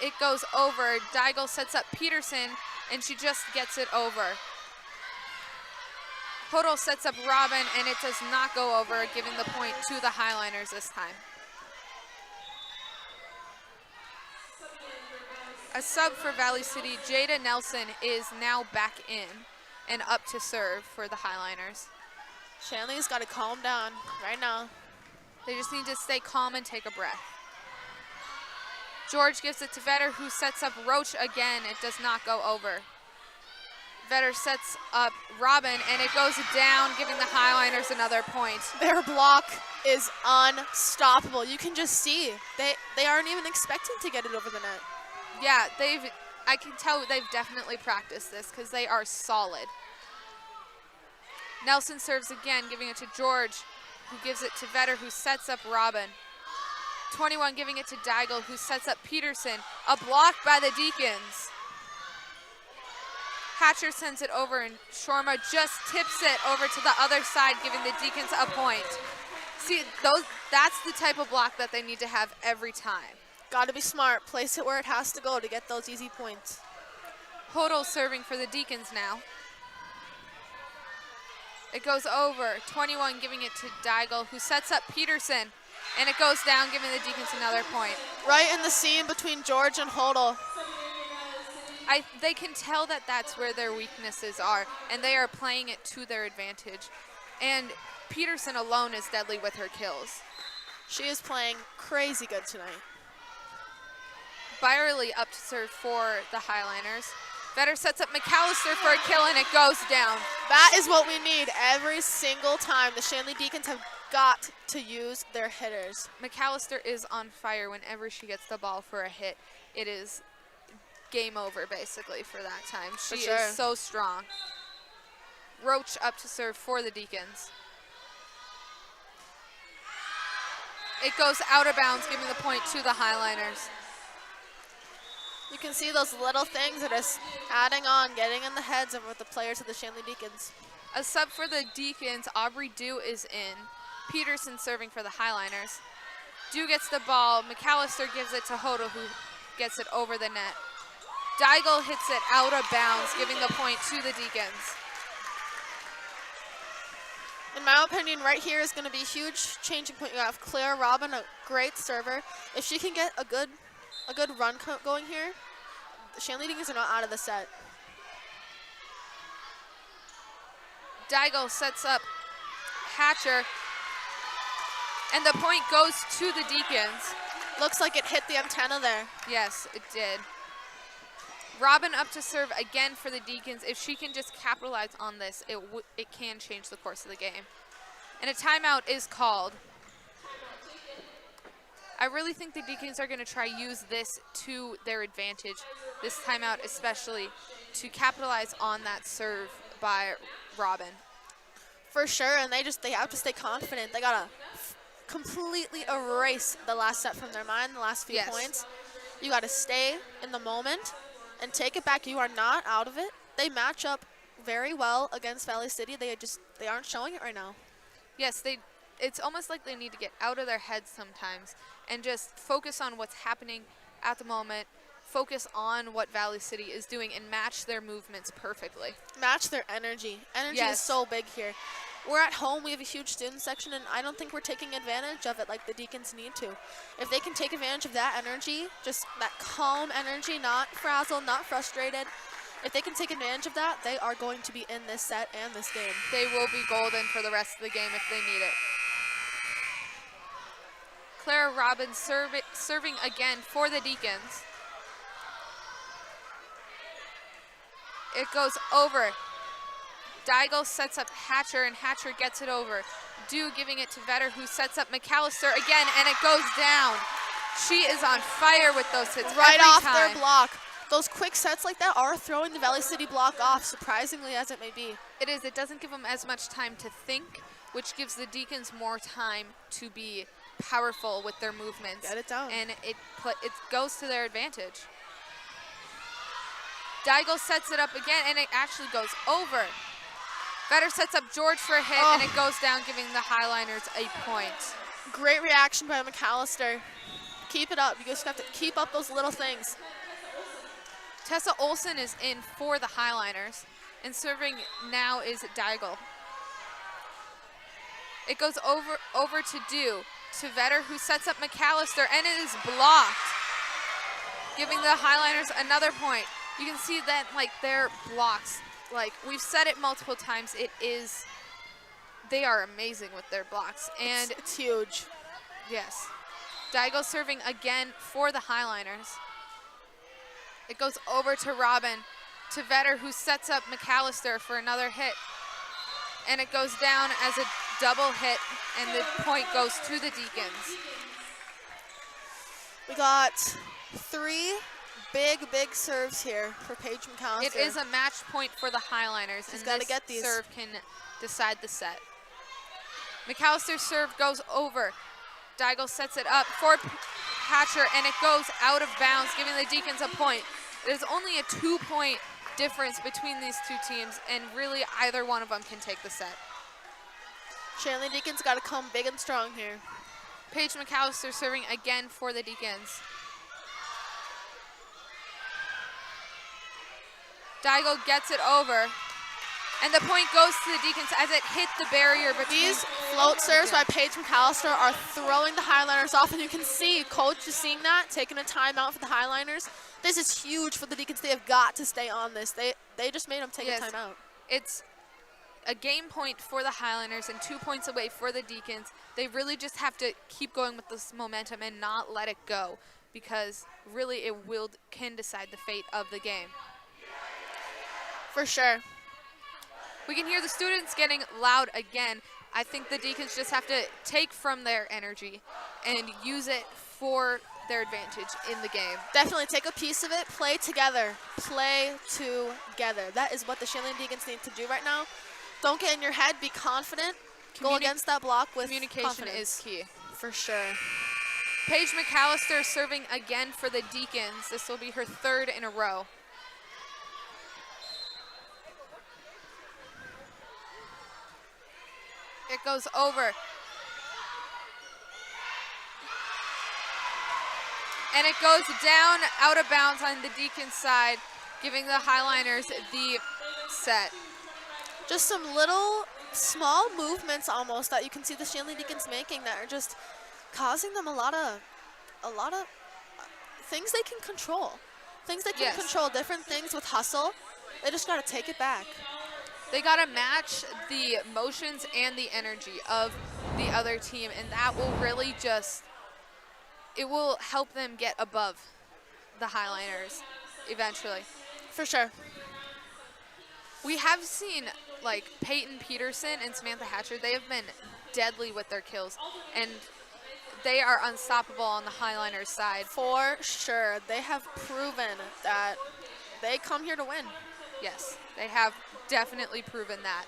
It goes over. Deigel sets up Peterson, and she just gets it over. Hodel sets up Robin, and it does not go over, giving the point to the Highliners this time. A sub for Valley City, Jada Nelson, is now back in and up to serve for the Highliners. Shanley's got to calm down right now. They just need to stay calm and take a breath. George gives it to Vetter, who sets up Roach again. It does not go over. Vetter sets up Robin, and it goes down, giving the Highliners another point. Their block is unstoppable. You can just see they aren't even expecting to get it over the net. Yeah, I can tell they've definitely practiced this because they are solid. Nelson serves again, giving it to George, who gives it to Vetter, who sets up Robin. 21 giving it to Deigel, who sets up Peterson. A block by the Deacons. Hatcher sends it over, and Shorma just tips it over to the other side, giving the Deacons a point. See, that's the type of block that they need to have every time. Got to be smart. Place it where it has to go to get those easy points. Hodel serving for the Deacons now. It goes over. 21 giving it to Deigel, who sets up Peterson, and it goes down, giving the Deacons another point. Right in the seam between George and Hodel. They can tell that that's where their weaknesses are, and they are playing it to their advantage. And Peterson alone is deadly with her kills. She is playing crazy good tonight. Byerly up to serve for the Highliners. Vetter sets up McAllister for a kill, and it goes down. That is what we need every single time. The Shanley Deacons have got to use their hitters. McAllister is on fire whenever she gets the ball for a hit. It is game over, basically, for that time. She is so strong. Roach up to serve for the Deacons. It goes out of bounds, giving the point to the Highliners. You can see those little things that are adding on, getting in the heads of the players of the Shanley Deacons. A sub for the Deacons, Aubrey Dew is in. Peterson serving for the Highliners. Dew gets the ball. McAllister gives it to Hodel, who gets it over the net. Deigel hits it out of bounds, giving the point to the Deacons. In my opinion, right here is going to be a huge changing point. You have Claire Robin, a great server. If she can get a good run going here, the Shanley Deacons are not out of the set. Deigel sets up Hatcher, and the point goes to the Deacons. Looks like it hit the antenna there. Yes, it did. Robin up to serve again for the Deacons. If she can just capitalize on this, it can change the course of the game. And a timeout is called. I really think the Deacons are going to try use this to their advantage, this timeout especially, to capitalize on that serve by Robin. For sure, and they have to stay confident. They got to completely erase the last set from their mind, the last few points. You got to stay in the moment and take it back. You are not out of it. They match up very well against Valley City. They aren't showing it right now. Yes, it's almost like they need to get out of their heads sometimes and just focus on what's happening at the moment, focus on what Valley City is doing, and match their movements perfectly. Match their energy. Energy is so big here. We're at home, we have a huge student section, and I don't think we're taking advantage of it like the Deacons need to. If they can take advantage of that energy, just that calm energy, not frazzled, not frustrated, if they can take advantage of that, they are going to be in this set and this game. They will be golden for the rest of the game if they need it. Clara Robbins serving again for the Deacons. It goes over. Deigel sets up Hatcher, and Hatcher gets it over. Dew giving it to Vetter, who sets up McAllister again, and it goes down. She is on fire with those hits right every off time. Their block. Those quick sets like that are throwing the Valley City block off, surprisingly as it may be. It is. It doesn't give them as much time to think, which gives the Deacons more time to be powerful with their movements. Get it down. And it goes to their advantage. Deigel sets it up again, and it actually goes over. Vetter sets up George for a hit, and it goes down, giving the Highliners a point. Great reaction by McAllister. Keep it up. You just have to keep up those little things. Tessa Olsen is in for the Highliners, and serving now is Deigel. It goes over to Dew, to Vetter, who sets up McAllister, and it is blocked, giving the Highliners another point. You can see that, like, their blocks, like, we've said it multiple times, they are amazing with their blocks. And it's huge. Yes. Deigel serving again for the Highliners. It goes over to Robin, to Vetter, who sets up McAllister for another hit. And it goes down as a double hit, and the point goes to the Deacons. We got 3 big serves here for Paige McAllister. It is a match point for the Highliners, She's and got to this get these. serve can decide the set. McAllister's serve goes over. Deigel sets it up for Hatcher, and it goes out of bounds, giving the Deacons a point. There's only a 2-point difference between these two teams, and really either one of them can take the set. Shanley Deacons got to come big and strong here. Paige McAllister serving again for the Deacons. Deigel gets it over, and the point goes to the Deacons as it hit the barrier between. These float serves by Paige McAllister are throwing the Highliners off, and you can see Coach is seeing that, taking a timeout for the Highliners. This is huge for the Deacons. They have got to stay on this. They just made them take a timeout. It's a game point for the Highliners and 2 points away for the Deacons. They really just have to keep going with this momentum and not let it go, because really it can decide the fate of the game. For sure. We can hear the students getting loud again. I think the Deacons just have to take from their energy and use it for their advantage in the game. Definitely take a piece of it, play together. Play together. That is what the Shanley Deacons need to do right now. Don't get in your head, be confident. Go against that block with communication confidence. is key. For sure. Paige McAllister serving again for the Deacons. This will be her 3rd in a row. It goes over. And it goes down out of bounds on the Deacons side, giving the Highliners the set. Just some little small movements almost that you can see the Shanley Deacons making that are just causing them a lot of things they can control. Things they can control, different things with hustle. They just got to take it back. They got to match the motions and the energy of the other team, and that will really it will help them get above the Highliners eventually. For sure. We have seen like Peyton Peterson and Samantha Hatcher. They have been deadly with their kills, and they are unstoppable on the Highliners side. For sure. They have proven that they come here to win. Yes, they have definitely proven that.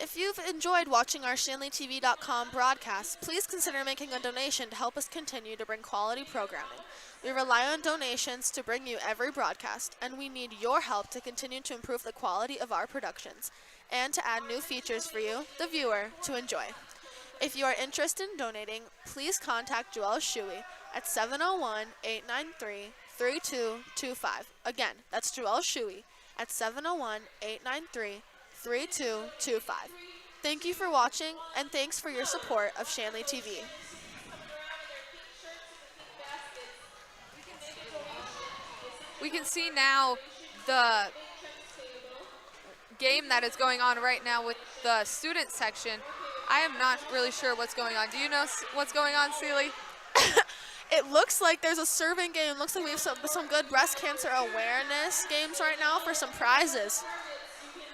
If you've enjoyed watching our ShanleyTV.com broadcast, please consider making a donation to help us continue to bring quality programming. We rely on donations to bring you every broadcast, and we need your help to continue to improve the quality of our productions and to add new features for you, the viewer, to enjoy. If you are interested in donating, please contact Joelle Shuey at 701-893-3225. Again, that's Joelle Shuey at 701-893-3225. Thank you for watching, and thanks for your support of Shanley TV. We can see now the game that is going on right now with the student section. I am not really sure what's going on. Do you know what's going on, Seely? It looks like there's a serving game. Looks like we have some good breast cancer awareness games right now for some prizes.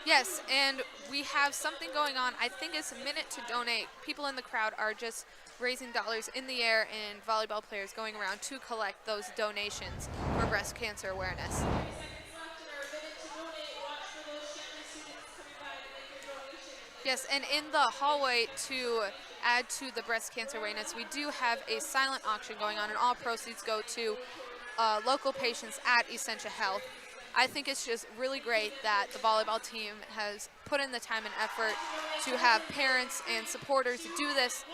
Yes, and we have something going on. I think it's a minute to donate. People in the crowd are just raising dollars in the air, and volleyball players going around to collect those donations for breast cancer awareness. Yes, and in the hallway to add to the breast cancer awareness, we do have a silent auction going on, and all proceeds go to local patients at Essentia Health. I think it's just really great that the volleyball team has put in the time and effort to have parents and supporters do this,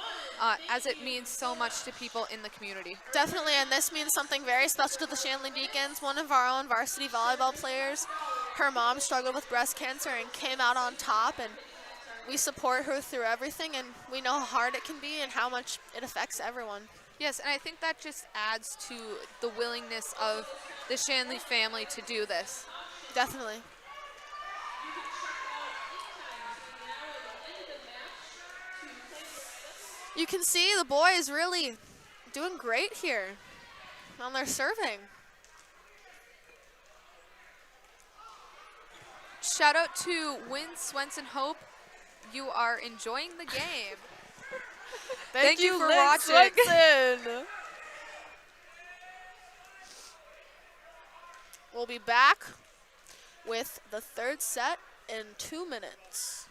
as it means so much to people in the community. Definitely, and this means something very special to the Shanley Deacons. One of our own varsity volleyball players, her mom struggled with breast cancer and came out on top, and we support her through everything, and we know how hard it can be and how much it affects everyone. Yes, and I think that just adds to the willingness of the Shanley family to do this. Definitely. You can see the boys really doing great here on their serving. Shout out to Wynn Swenson Hope. You are enjoying the game. Thank you for watching. We'll be back with the third set in 2 minutes.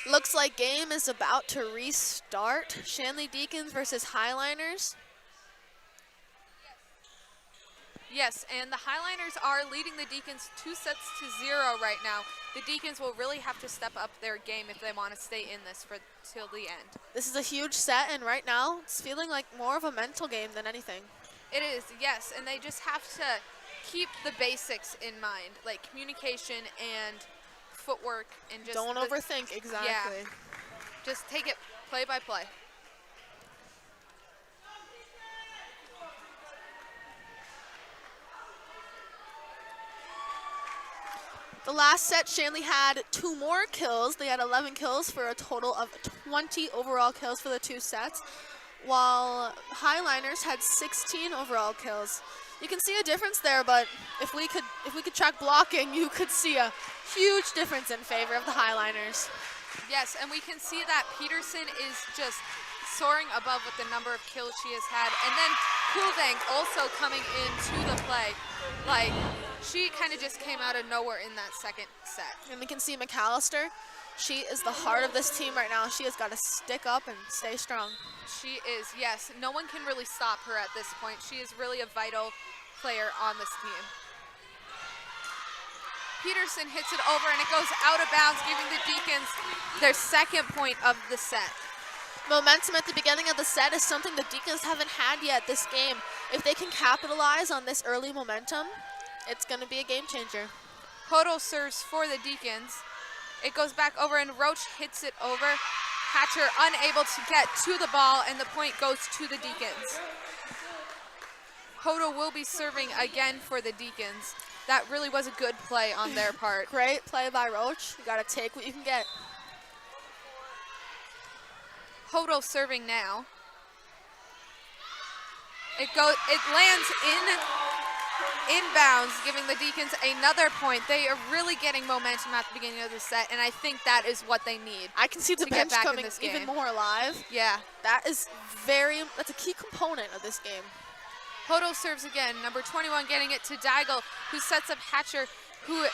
Looks like game is about to restart. Shanley Deacons versus Highliners. Yes, and the Highliners are leading the Deacons 2-0 right now. The Deacons will really have to step up their game if they want to stay in this till the end. This is a huge set, and right now it's feeling like more of a mental game than anything. It is, yes, and they just have to keep the basics in mind, like communication and footwork, and just don't overthink. Exactly. Yeah, just take it play by play. The last set, Shanley had 2 more kills. They had 11 kills for a total of 20 overall kills for the 2 sets, while Highliners had 16 overall kills. You can see a difference there, but if we could track blocking, you could see a huge difference in favor of the Highliners. Yes, and we can see that Peterson is just soaring above with the number of kills she has had, and then Kuldang also coming into the play. Like, she kind of just came out of nowhere in that second set. And we can see McAllister. She is the heart of this team right now. She has got to stick up and stay strong. She is, yes. No one can really stop her at this point. She is really a vital player on this team. Peterson hits it over, and it goes out of bounds, giving the Deacons their second point of the set. Momentum at the beginning of the set is something the Deacons haven't had yet this game. If they can capitalize on this early momentum, it's going to be a game changer. Hodo serves for the Deacons. It goes back over, and Roach hits it over. Hatcher unable to get to the ball, and the point goes to the Deacons. Hodo will be serving again for the Deacons. That really was a good play on their part. Great play by Roach. You got to take what you can get. Hodo serving now. It lands inbounds, giving the Deacons another point. They are really getting momentum at the beginning of the set, and I think that is what they need. I can see the bench coming even more alive. Yeah. That's a key component of this game. Hodo serves again, number 21 getting it to Deigel, who sets up Hatcher, who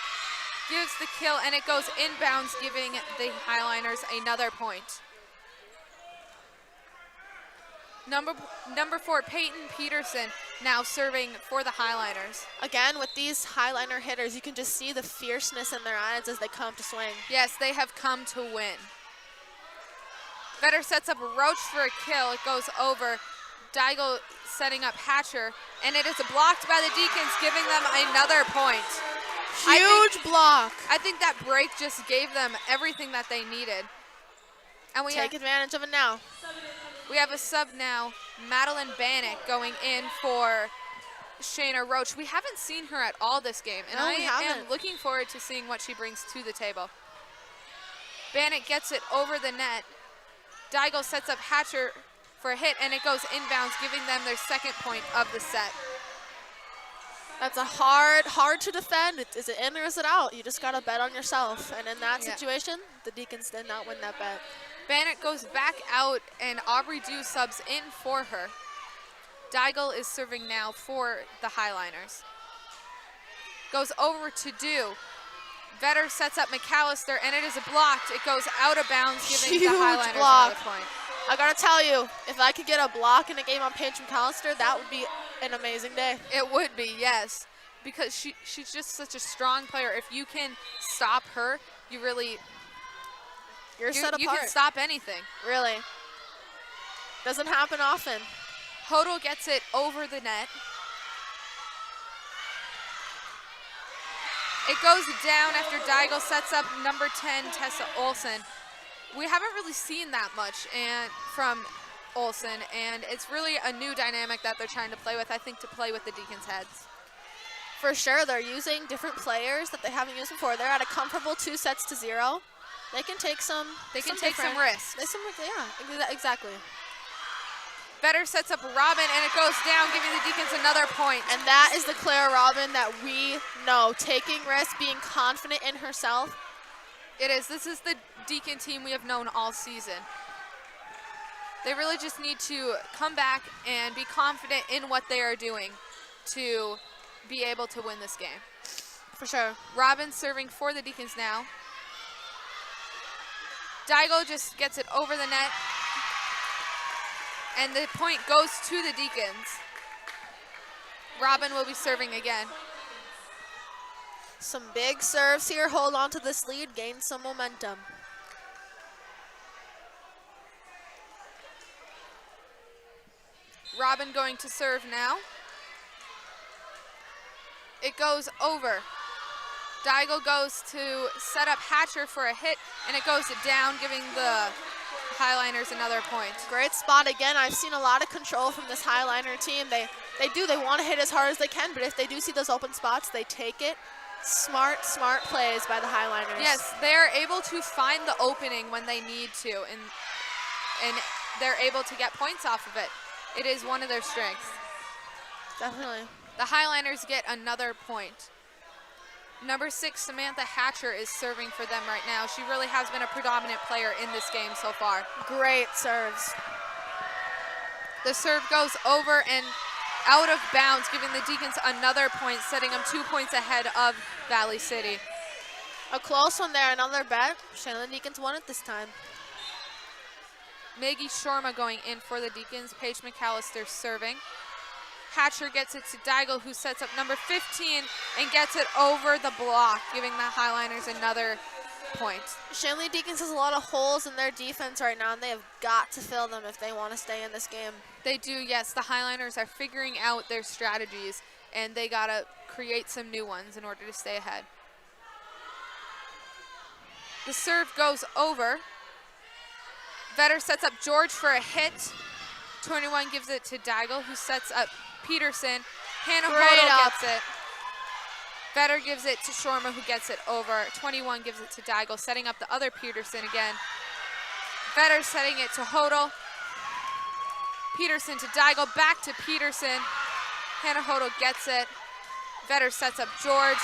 gives the kill, and it goes inbounds, giving the Highliners another point. Number 4, Peyton Peterson, now serving for the Highliners. Again, with these Highliner hitters, you can just see the fierceness in their eyes as they come to swing. Yes, they have come to win. Vetter sets up Roach for a kill. It goes over. Deigel setting up Hatcher, and it is blocked by the Deacons, giving them another point. Huge block. I think that break just gave them everything that they needed. And we take advantage of it now. We have a sub now, Madeline Bannock, going in for Shayna Roach. We haven't seen her at all this game, and no, I am looking forward to seeing what she brings to the table. Bannock gets it over the net. Deigel sets up Hatcher for a hit, and it goes inbounds, giving them their second point of the set. That's a hard to defend. Is it in or is it out? You just got to bet on yourself. And in that situation, the Deacons did not win that bet. Bannock goes back out, and Aubrey Dew subs in for her. Deigel is serving now for the Highliners. Goes over to Dew. Vetter sets up McAllister, and it is blocked. It goes out of bounds, giving the Highliners another point. I gotta tell you, if I could get a block in a game on Paige McAllister, that would be an amazing day. It would be, yes, because she's just such a strong player. If you can stop her, you're set apart. You can stop anything. Really. Doesn't happen often. Hodo gets it over the net. It goes down after Deigel sets up number 10, Tessa Olsen. We haven't really seen that much from Olsen, and it's really a new dynamic that they're trying to play with, I think, to play with the Deacons' heads. For sure, they're using different players that they haven't used before. They're at a comfortable 2-0. They can take some risks. Yeah, exactly. Vetter sets up Robin, and it goes down, giving the Deacons another point. And that is the Clara Robin that we know. Taking risks, being confident in herself. It is. This is the Deacon team we have known all season. They really just need to come back and be confident in what they are doing to be able to win this game. For sure. Robin serving for the Deacons now. Daigo just gets it over the net. And the point goes to the Deacons. Robin will be serving again. Some big serves here. Hold on to this lead. Gain some momentum. Robin going to serve now. It goes over. Daigo goes to set up Hatcher for a hit, and it goes down, giving the Highliners another point. Great spot again. I've seen a lot of control from this Highliner team. They want to hit as hard as they can, but if they do see those open spots, they take it. Smart plays by the Highliners. Yes, they're able to find the opening when they need to, and they're able to get points off of it. It is one of their strengths. Definitely. The Highliners get another point. Number 6, Samantha Hatcher, is serving for them right now. She really has been a predominant player in this game so far. Great serves. The serve goes over and out of bounds, giving the Deacons another point, setting them 2 points ahead of Valley City. A close one there, another bet. Shanley Deacons won it this time. Maggie Shorma going in for the Deacons. Paige McAllister serving. Hatcher gets it to Daigo, who sets up number 15 and gets it over the block, giving the Highliners another point. Shanley Deacons has a lot of holes in their defense right now, and they have got to fill them if they want to stay in this game. They do, yes. The Highliners are figuring out their strategies, and they got to create some new ones in order to stay ahead. The serve goes over. Vetter sets up George for a hit. 21 gives it to Daigo, who sets up Peterson. Hannah Hodel gets it. Vetter gives it to Shorma, who gets it over. 21 gives it to Daigo, setting up the other Peterson again. Vetter setting it to Hodel. Peterson to Daigo, back to Peterson. Hannah Hodel gets it. Vetter sets up George.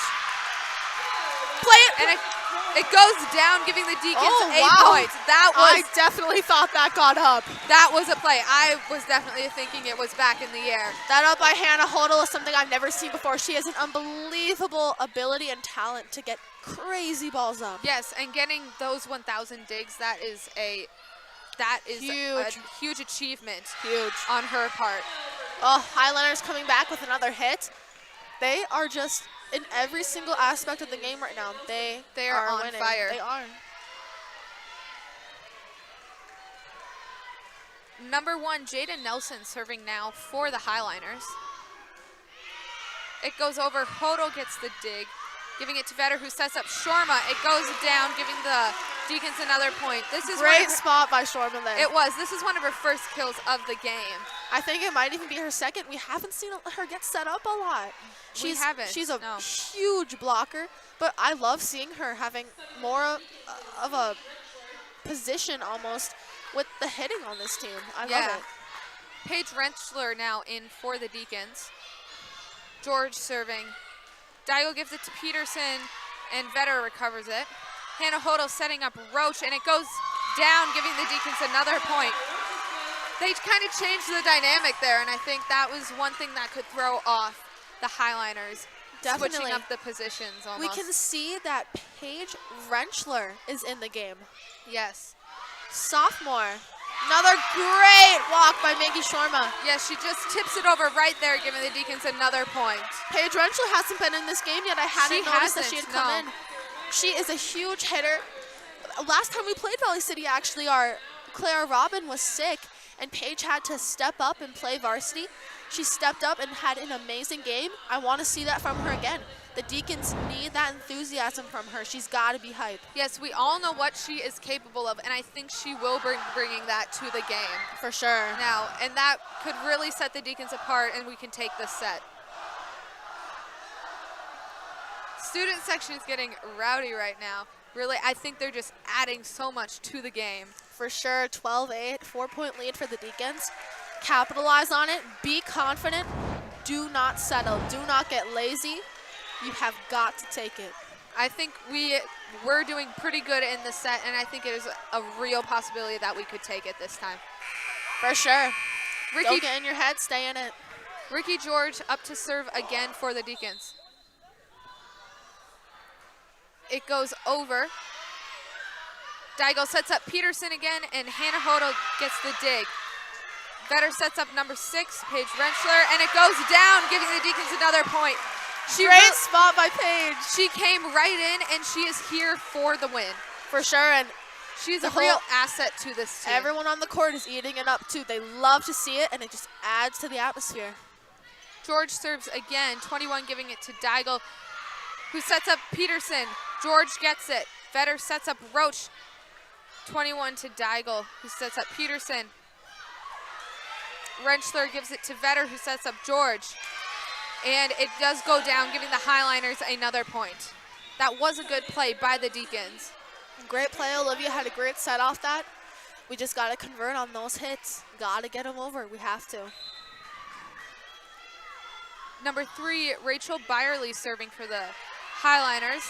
Play it! And it goes down, giving the Deacons 8 points. I definitely thought that got up. That was a play. I was definitely thinking it was back in the air. That up by Hannah Hodel is something I've never seen before. She has an unbelievable ability and talent to get crazy balls up. Yes, and getting those 1,000 digs, that is a huge achievement. Huge. On her part. Oh, Highliners coming back with another hit. They are just in every single aspect of the game right now. They are on winning. fire. They are. Number 1, Jada Nelson serving now for the Highliners. It goes over. Hodel gets the dig, giving it to Vetter, who sets up Shorma. It goes down, giving the Deacons another point. This is great spot by Shorma there. It was. This is one of her first kills of the game. I think it might even be her second. We haven't seen her get set up a lot. She's a huge blocker, but I love seeing her having more of a position almost with the hitting on this team. I love it. Paige Rentschler now in for the Deacons. George serving. Daigo gives it to Peterson, and Vetter recovers it. Hannah Hodel setting up Roach, and it goes down, giving the Deacons another point. They kind of changed the dynamic there, and I think that was one thing that could throw off the Highliners. Definitely. Switching up the positions almost. We can see that Paige Rentschler is in the game. Yes. Sophomore. Another great walk by Maggie Shorma. Yes, she just tips it over right there, giving the Deacons another point. Paige Rentschler hasn't been in this game yet. I hadn't noticed that she had come in. She is a huge hitter. Last time we played Valley City, actually, our Clara Robin was sick, and Paige had to step up and play varsity. She stepped up and had an amazing game. I want to see that from her again. The Deacons need that enthusiasm from her. She's got to be hyped. Yes, we all know what she is capable of, and I think she will be bringing that to the game. For sure. Now, and that could really set the Deacons apart, and we can take this set. Student section is getting rowdy right now. Really, I think they're just adding so much to the game. For sure, 12-8, 4-point lead for the Deacons. Capitalize on it, be confident, do not settle, do not get lazy. You have got to take it. I think we're doing pretty good in the set, and I think it is a real possibility that we could take it this time. For sure. Don't get in your head, stay in it. Ricky George up to serve again for the Deacons. It goes over. Daigle sets up Peterson again, and Hannah Hodel gets the dig. Vetter sets up number 6, Paige Rentschler, and it goes down, giving the Deacons another point. Great spot by Paige. She came right in, and she is here for the win. For sure, and she's a real asset to this team. Everyone on the court is eating it up, too. They love to see it, and it just adds to the atmosphere. George serves again, 21 giving it to Daigle, who sets up Peterson. George gets it. Vetter sets up Roach. 21 to Daigle, who sets up Peterson. Rentschler gives it to Vetter, who sets up George. And it does go down, giving the Highliners another point. That was a good play by the Deacons. Great play. Olivia had a great set off that. We just got to convert on those hits. Got to get them over. We have to. Number 3, Rachel Byerly serving for the Highliners.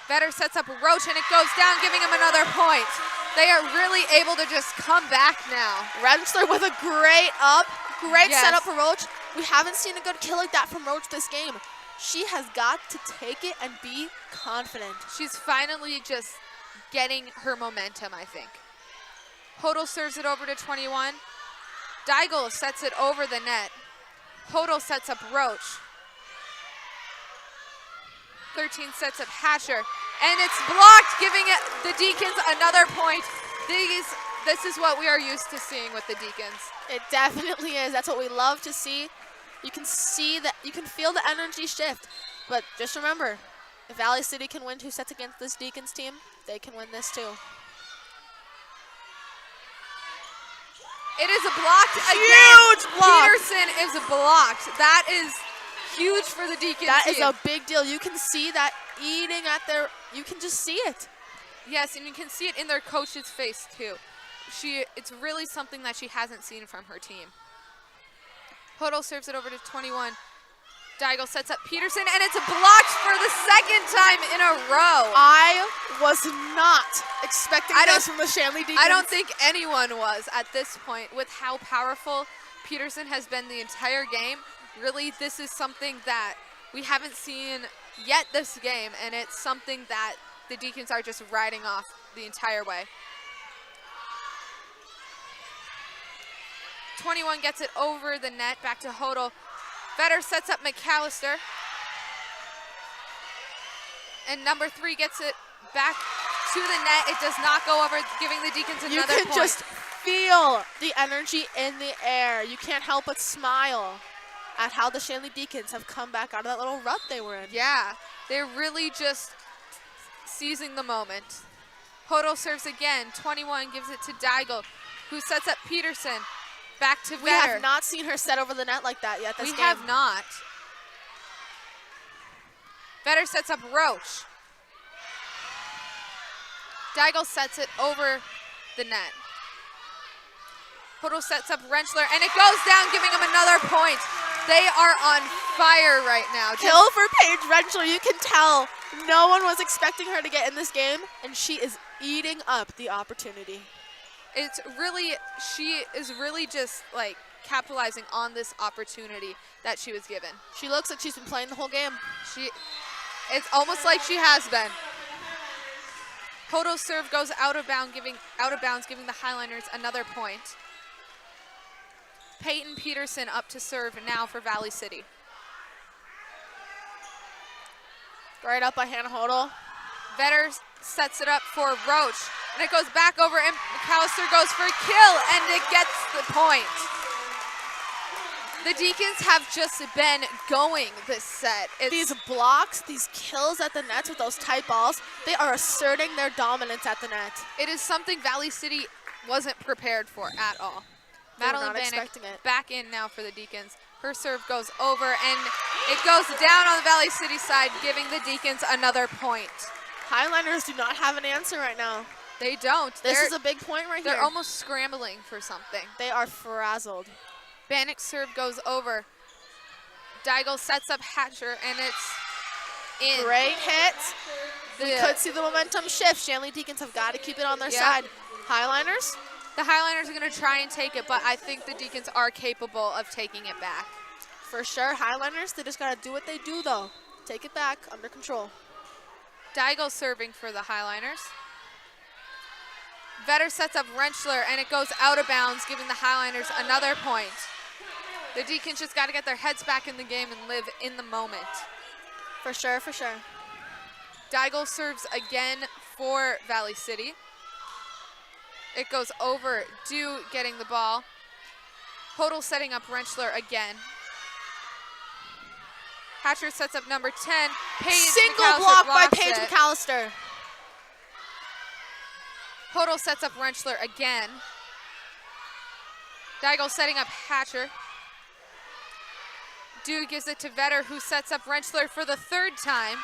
Vetter sets up Roach, and it goes down, giving him another point. They are really able to just come back now. Rentschler with a great setup for Roach. We haven't seen a good kill like that from Roach this game. She has got to take it and be confident. She's finally just getting her momentum, I think. Hodel serves it over to 21. Daigle sets it over the net. Hodel sets up Roach. 13 sets up Hatcher, and it's blocked, giving it the Deacons another point. This is what we are used to seeing with the Deacons. It definitely is. That's what we love to see. You can see that, you can feel the energy shift. But just remember, if Valley City can win 2 sets against this Deacons team, they can win this too. It is a blocked Huge again. block. Peterson is blocked. That is huge for the Deacons That team. is a big deal. You can see that eating at their, you can just see it. Yes, and you can see it in their coach's face too. It's really something that she hasn't seen from her team. Hodel serves it over to 21. Daigle sets up Peterson, and it's blocked for the second time in a row. I was not expecting this from the Shanley Deacons. I don't think anyone was at this point with how powerful Peterson has been the entire game. Really, this is something that we haven't seen yet this game, and it's something that the Deacons are just riding off the entire way. 21 gets it over the net, back to Hodel. Vetter sets up McAllister. And number 3 gets it back to the net. It does not go over, giving the Deacons another point. You can just feel the energy in the air. You can't help but smile at how the Shanley Deacons have come back out of that little rut they were in. Yeah, they're really just seizing the moment. Hodel serves again. 21 gives it to Daigle, who sets up Peterson. Back to Vetter. We have not seen her set over the net like that yet this game. We have not. Vetter sets up Roach. Daigle sets it over the net. Hodel sets up Rentschler, and it goes down, giving him another point. They are on fire right now. Kill for Paige Rentschler. You can tell no one was expecting her to get in this game, and she is eating up the opportunity. She is really just like capitalizing on this opportunity that she was given. She looks like she's been playing the whole game. It's almost like she has been. Hodel's serve goes out of bounds, giving the Highliners another point. Peyton Peterson up to serve now for Valley City. Right up by Hannah Hodel. Vetter sets it up for Roach, and it goes back over, and McAllister goes for a kill, and it gets the point. The Deacons have just been going this set. These blocks, these kills at the nets with those tight balls, they are asserting their dominance at the net. It is something Valley City wasn't prepared for at all. Madeline Bannock back in now for the Deacons. Her serve goes over, and it goes down on the Valley City side, giving the Deacons another point. Highliners do not have an answer right now. They don't. This is a big point right here. They're almost scrambling for something. They are frazzled. Bannock's serve goes over. Daigle sets up Hatcher, and it's in. Great hit. We could see the momentum shift. Shanley Deacons have got to keep it on their side. Highliners? The Highliners are going to try and take it, but I think the Deacons are capable of taking it back. For sure. Highliners, they just got to do what they do, though. Take it back, under control. Daigle serving for the Highliners. Vetter sets up Rentschler, and it goes out of bounds, giving the Highliners another point. The Deacons just got to get their heads back in the game and live in the moment. For sure, for sure. Deigel serves again for Valley City. It goes over, Dew getting the ball. Hodel setting up Rentschler again. Hatcher sets up number 10. Paige Single McAllister block by blocks Paige it. McAllister. Hodel sets up Rentschler again. Deigel setting up Hatcher. Dew gives it to Vetter, who sets up Rentschler for the third time.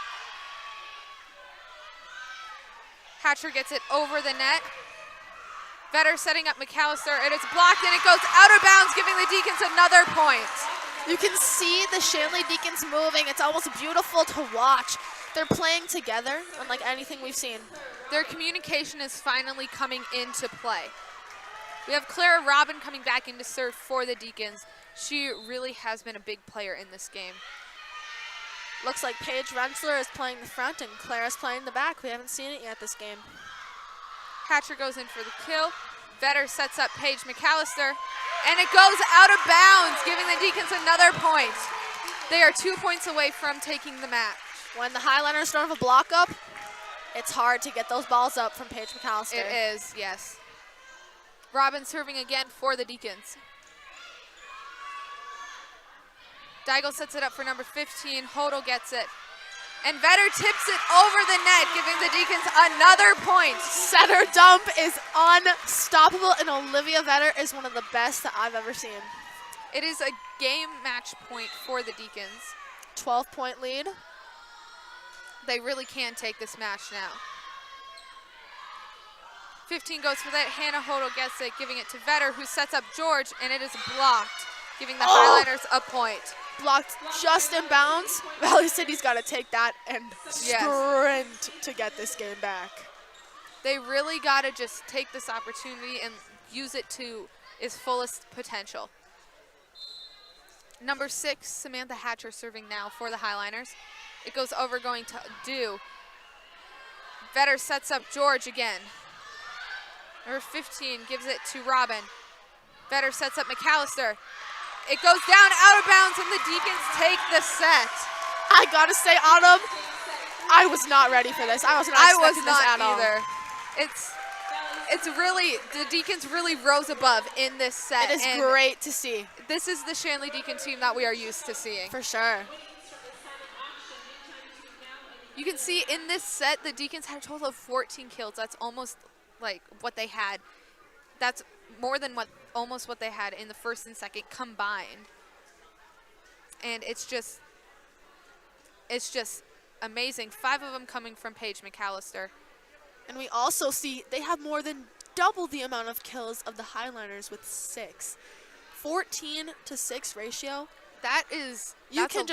Hatcher gets it over the net. Vetter setting up McAllister, and it's blocked, and it goes out of bounds, giving the Deacons another point. You can see the Shanley Deacons moving. It's almost beautiful to watch. They're playing together, unlike anything we've seen. Their communication is finally coming into play. We have Clara Robin coming back in to serve for the Deacons. She really has been a big player in this game. Looks like Paige Rentschler is playing the front and Clara's playing the back. We haven't seen it yet this game. Hatcher goes in for the kill. Vetter sets up Paige McAllister, and it goes out of bounds, giving the Deacons another point. They are 2 points away from taking the match. When the Highlanders don't have a block up, it's hard to get those balls up from Paige McAllister. It is, yes. Robin serving again for the Deacons. Deigel sets it up for number 15. Hodel gets it. And Vetter tips it over the net, giving the Deacons another point. Setter dump is unstoppable, and Olivia Vetter is one of the best that I've ever seen. It is a game match point for the Deacons. 12-point lead. They really can take this match now. 15 goes for that. Hannah Hodel gets it, giving it to Vetter, who sets up George, and it is blocked, giving the Highliners a point. Blocked just in bounds. Valley City's got to take that and sprint to get this game back. They really got to just take this opportunity and use it to its fullest potential. Number 6, Samantha Hatcher serving now for the Highliners. It goes over, going to Dew. Vetter sets up George again. Number 15 gives it to Robin. Vetter sets up McAllister. It goes down out of bounds, and the Deacons take the set. I gotta say, Autumn, I was not ready for this. I was not expecting this at all. either. It's really, the Deacons really rose above in this set. It is great to see. This is the Shanley Deacon team that we are used to seeing. For sure. You can see in this set, the Deacons had a total of 14 kills. That's almost like what they had. That's more than almost what they had in the first and second combined. And it's just amazing. 5 of them coming from Paige McAllister. And we also see they have more than double the amount of kills of the Highliners with 6. 14-to-6 ratio. That's a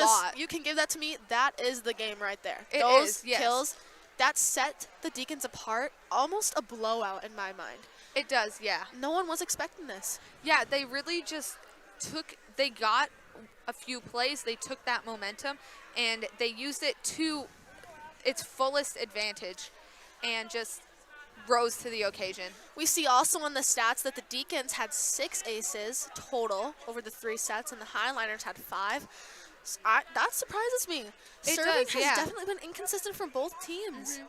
lot. You can give that to me. That is the game right there. Those kills, that set the Deacons apart. Almost a blowout in my mind. It does, yeah. No one was expecting this. Yeah, they really just they got a few plays, they took that momentum, and they used it to its fullest advantage and just rose to the occasion. We see also in the stats that the Deacons had 6 aces total over the 3 sets, and the Highliners had 5. So that surprises me. Serving has definitely been inconsistent for both teams. Mm-hmm.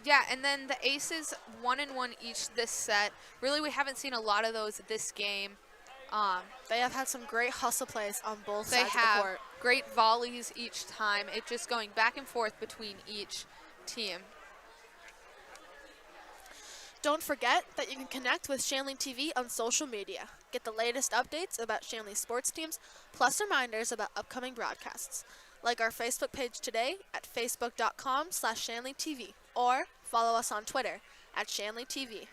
Yeah, and then the aces 1-1 each this set. Really, we haven't seen a lot of those this game. They have had some great hustle plays on both sides of the They court. have great volleys each time. It just going back and forth between each team. Don't forget that you can connect with Shanley TV on social media. Get the latest updates about Shanley sports teams, plus reminders about upcoming broadcasts. Like our Facebook page today at facebook.com/ShanleyTV, or follow us on Twitter at ShanleyTV.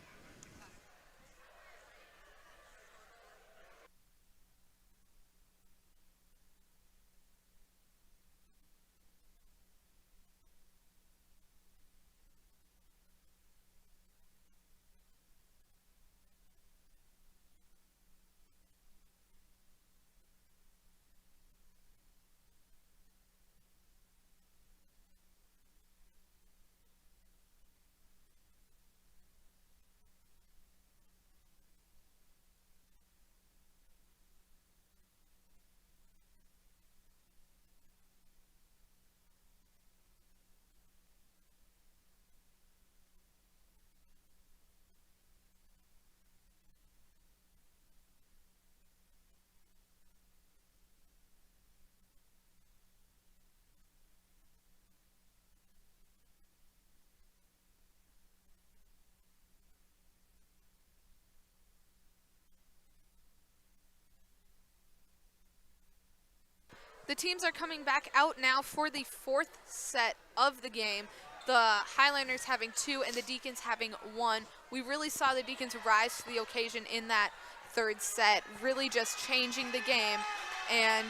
The teams are coming back out now for the 4th set of the game. The Highliners having 2 and the Deacons having 1. We really saw the Deacons rise to the occasion in that 3rd set, really just changing the game and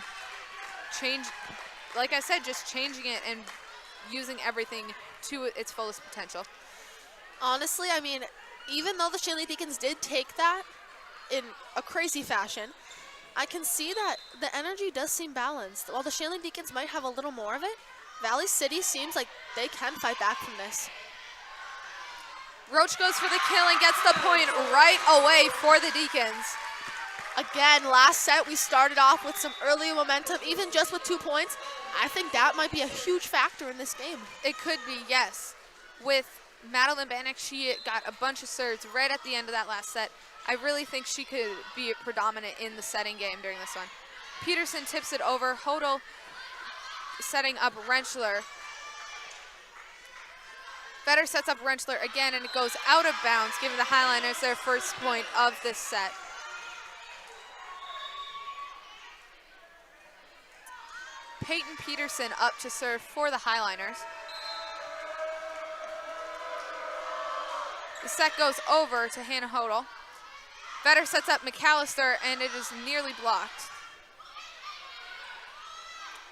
like I said, just changing it and using everything to its fullest potential. Honestly, I mean, even though the Shanley Deacons did take that in a crazy fashion, I can see that the energy does seem balanced. While the Shanley Deacons might have a little more of it, Valley City seems like they can fight back from this. Roach goes for the kill and gets the point right away for the Deacons. Again, last set we started off with some early momentum, even just with 2 points. I think that might be a huge factor in this game. It could be, yes. With Madeline Bannock, she got a bunch of serves right at the end of that last set. I really think she could be predominant in the setting game during this one. Peterson tips it over. Hodel setting up Rentschler. Vetter sets up Rentschler again, and it goes out of bounds, giving the Highliners their first point of this set. Peyton Peterson up to serve for the Highliners. The set goes over to Hannah Hodel. Vetter sets up McAllister, and it is nearly blocked.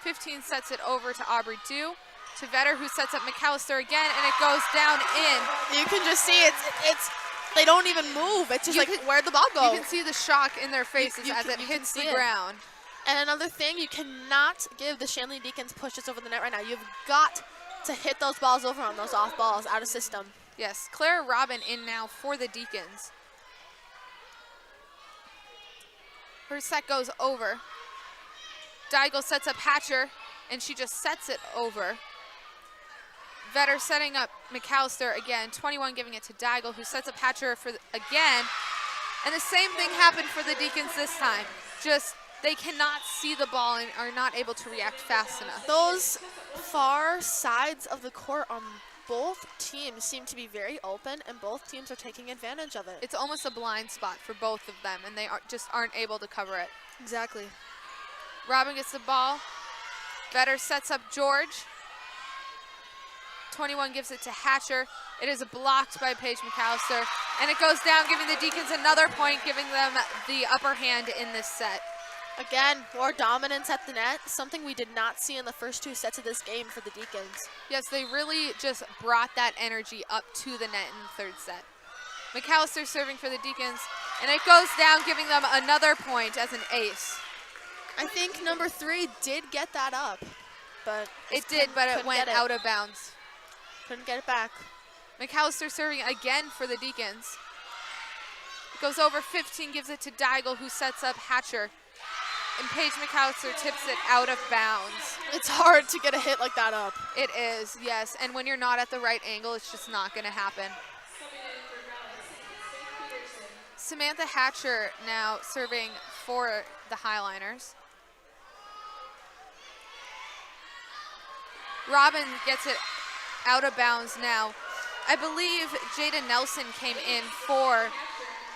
15 sets it over to Aubrey Dew. To Vetter, who sets up McAllister again, and it goes down in. You can just see it's they don't even move. It's just where'd the ball go? You can see the shock in their faces as it hits the ground. And another thing, you cannot give the Shanley Deacons pushes over the net right now. You've got to hit those balls over on those off balls, out of system. Yes, Clara Robin in now for the Deacons. Her set goes over. Deigel sets up Hatcher, and she just sets it over. Vetter setting up McAllister again. 21 giving it to Deigel, who sets up Hatcher for again. And the same thing happened for the Deacons this time. Just they cannot see the ball and are not able to react fast enough. Those far sides of the court on both teams seem to be very open, and both teams are taking advantage of it. It's almost a blind spot for both of them, and they just aren't able to cover it. Exactly. Robin gets the ball. Vetter sets up George. 21 gives it to Hatcher. It is blocked by Paige McAllister, and it goes down, giving the Deacons another point, giving them the upper hand in this set. Again, more dominance at the net, something we did not see in the first 2 sets of this game for the Deacons. Yes, they really just brought that energy up to the net in the 3rd set. McAllister serving for the Deacons, and it goes down, giving them another point as an ace. I think number 3 did get that up, but it did, but it went out of bounds. Couldn't get it back. McAllister serving again for the Deacons. It goes over 15, gives it to Deigel, who sets up Hatcher. And Paige McAllister tips it out of bounds. It's hard to get a hit like that up. It is, yes. And when you're not at the right angle, it's just not going to happen. Samantha Hatcher now serving for the Highliners. Robin gets it out of bounds now. I believe Jada Nelson came in for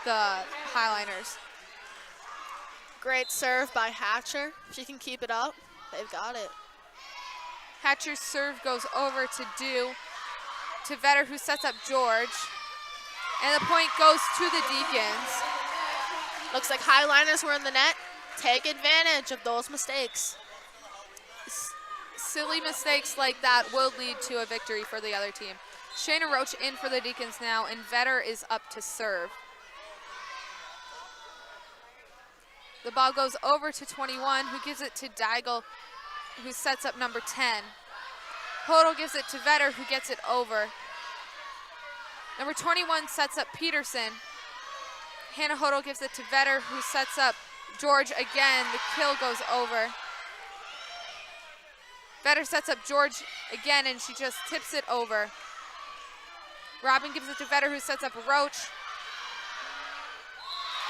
the Highliners. Great serve by Hatcher. If she can keep it up, they've got it. Hatcher's serve goes over to Dew, to Vetter, who sets up George. And the point goes to the Deacons. Looks like Highliners were in the net. Take advantage of those mistakes. Silly mistakes like that will lead to a victory for the other team. Shayna Roach in for the Deacons now, and Vetter is up to serve. The ball goes over to 21, who gives it to Deigel, who sets up number 10. Hodel gives it to Vetter, who gets it over. Number 21 sets up Peterson. Hannah Hodel gives it to Vetter, who sets up George again. The kill goes over. Vetter sets up George again, and she just tips it over. Robin gives it to Vetter, who sets up Roach.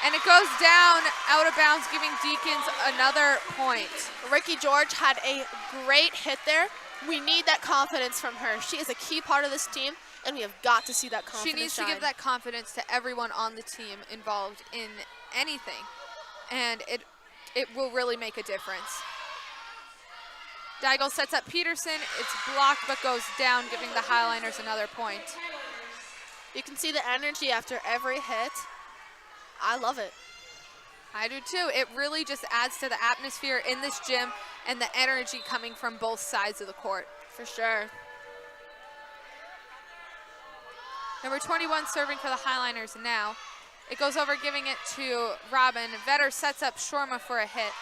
And it goes down out of bounds, giving Deacons another point. Ricky George had a great hit there. We need that confidence from her. She is a key part of this team, and we have got to see that confidence She needs shine. to give that confidence to everyone on the team involved in anything, and it will really make a difference. Deigel sets up Peterson. It's blocked but goes down, giving the Highliners another point. You can see the energy after every hit. I love it. I do too. It really just adds to the atmosphere in this gym and the energy coming from both sides of the court. For sure. Number 21 serving for the Highliners now. It goes over, giving it to Robin. Vetter sets up Shorma for a hit.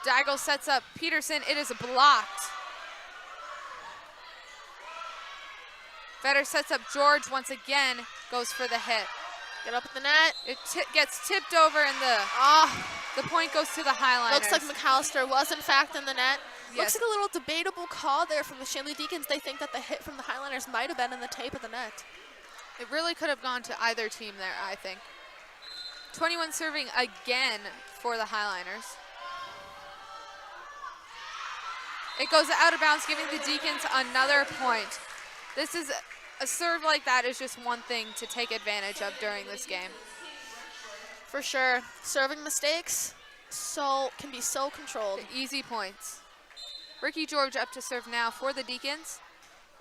Deigel sets up Peterson. It is blocked. Vetter sets up George once again, goes for the hit. Get up at the net. It gets tipped over and the point goes to the Highliners. Looks like McAllister was in fact in the net. Yes. Looks like a little debatable call there from the Shanley Deacons. They think that the hit from the Highliners might have been in the tape of the net. It really could have gone to either team there, I think. 21 serving again for the Highliners. It goes out of bounds, giving the Deacons another point. This is a serve like that is just one thing to take advantage of during this game. For sure. Serving mistakes can be so controlled. Easy points. Ricky George up to serve now for the Deacons.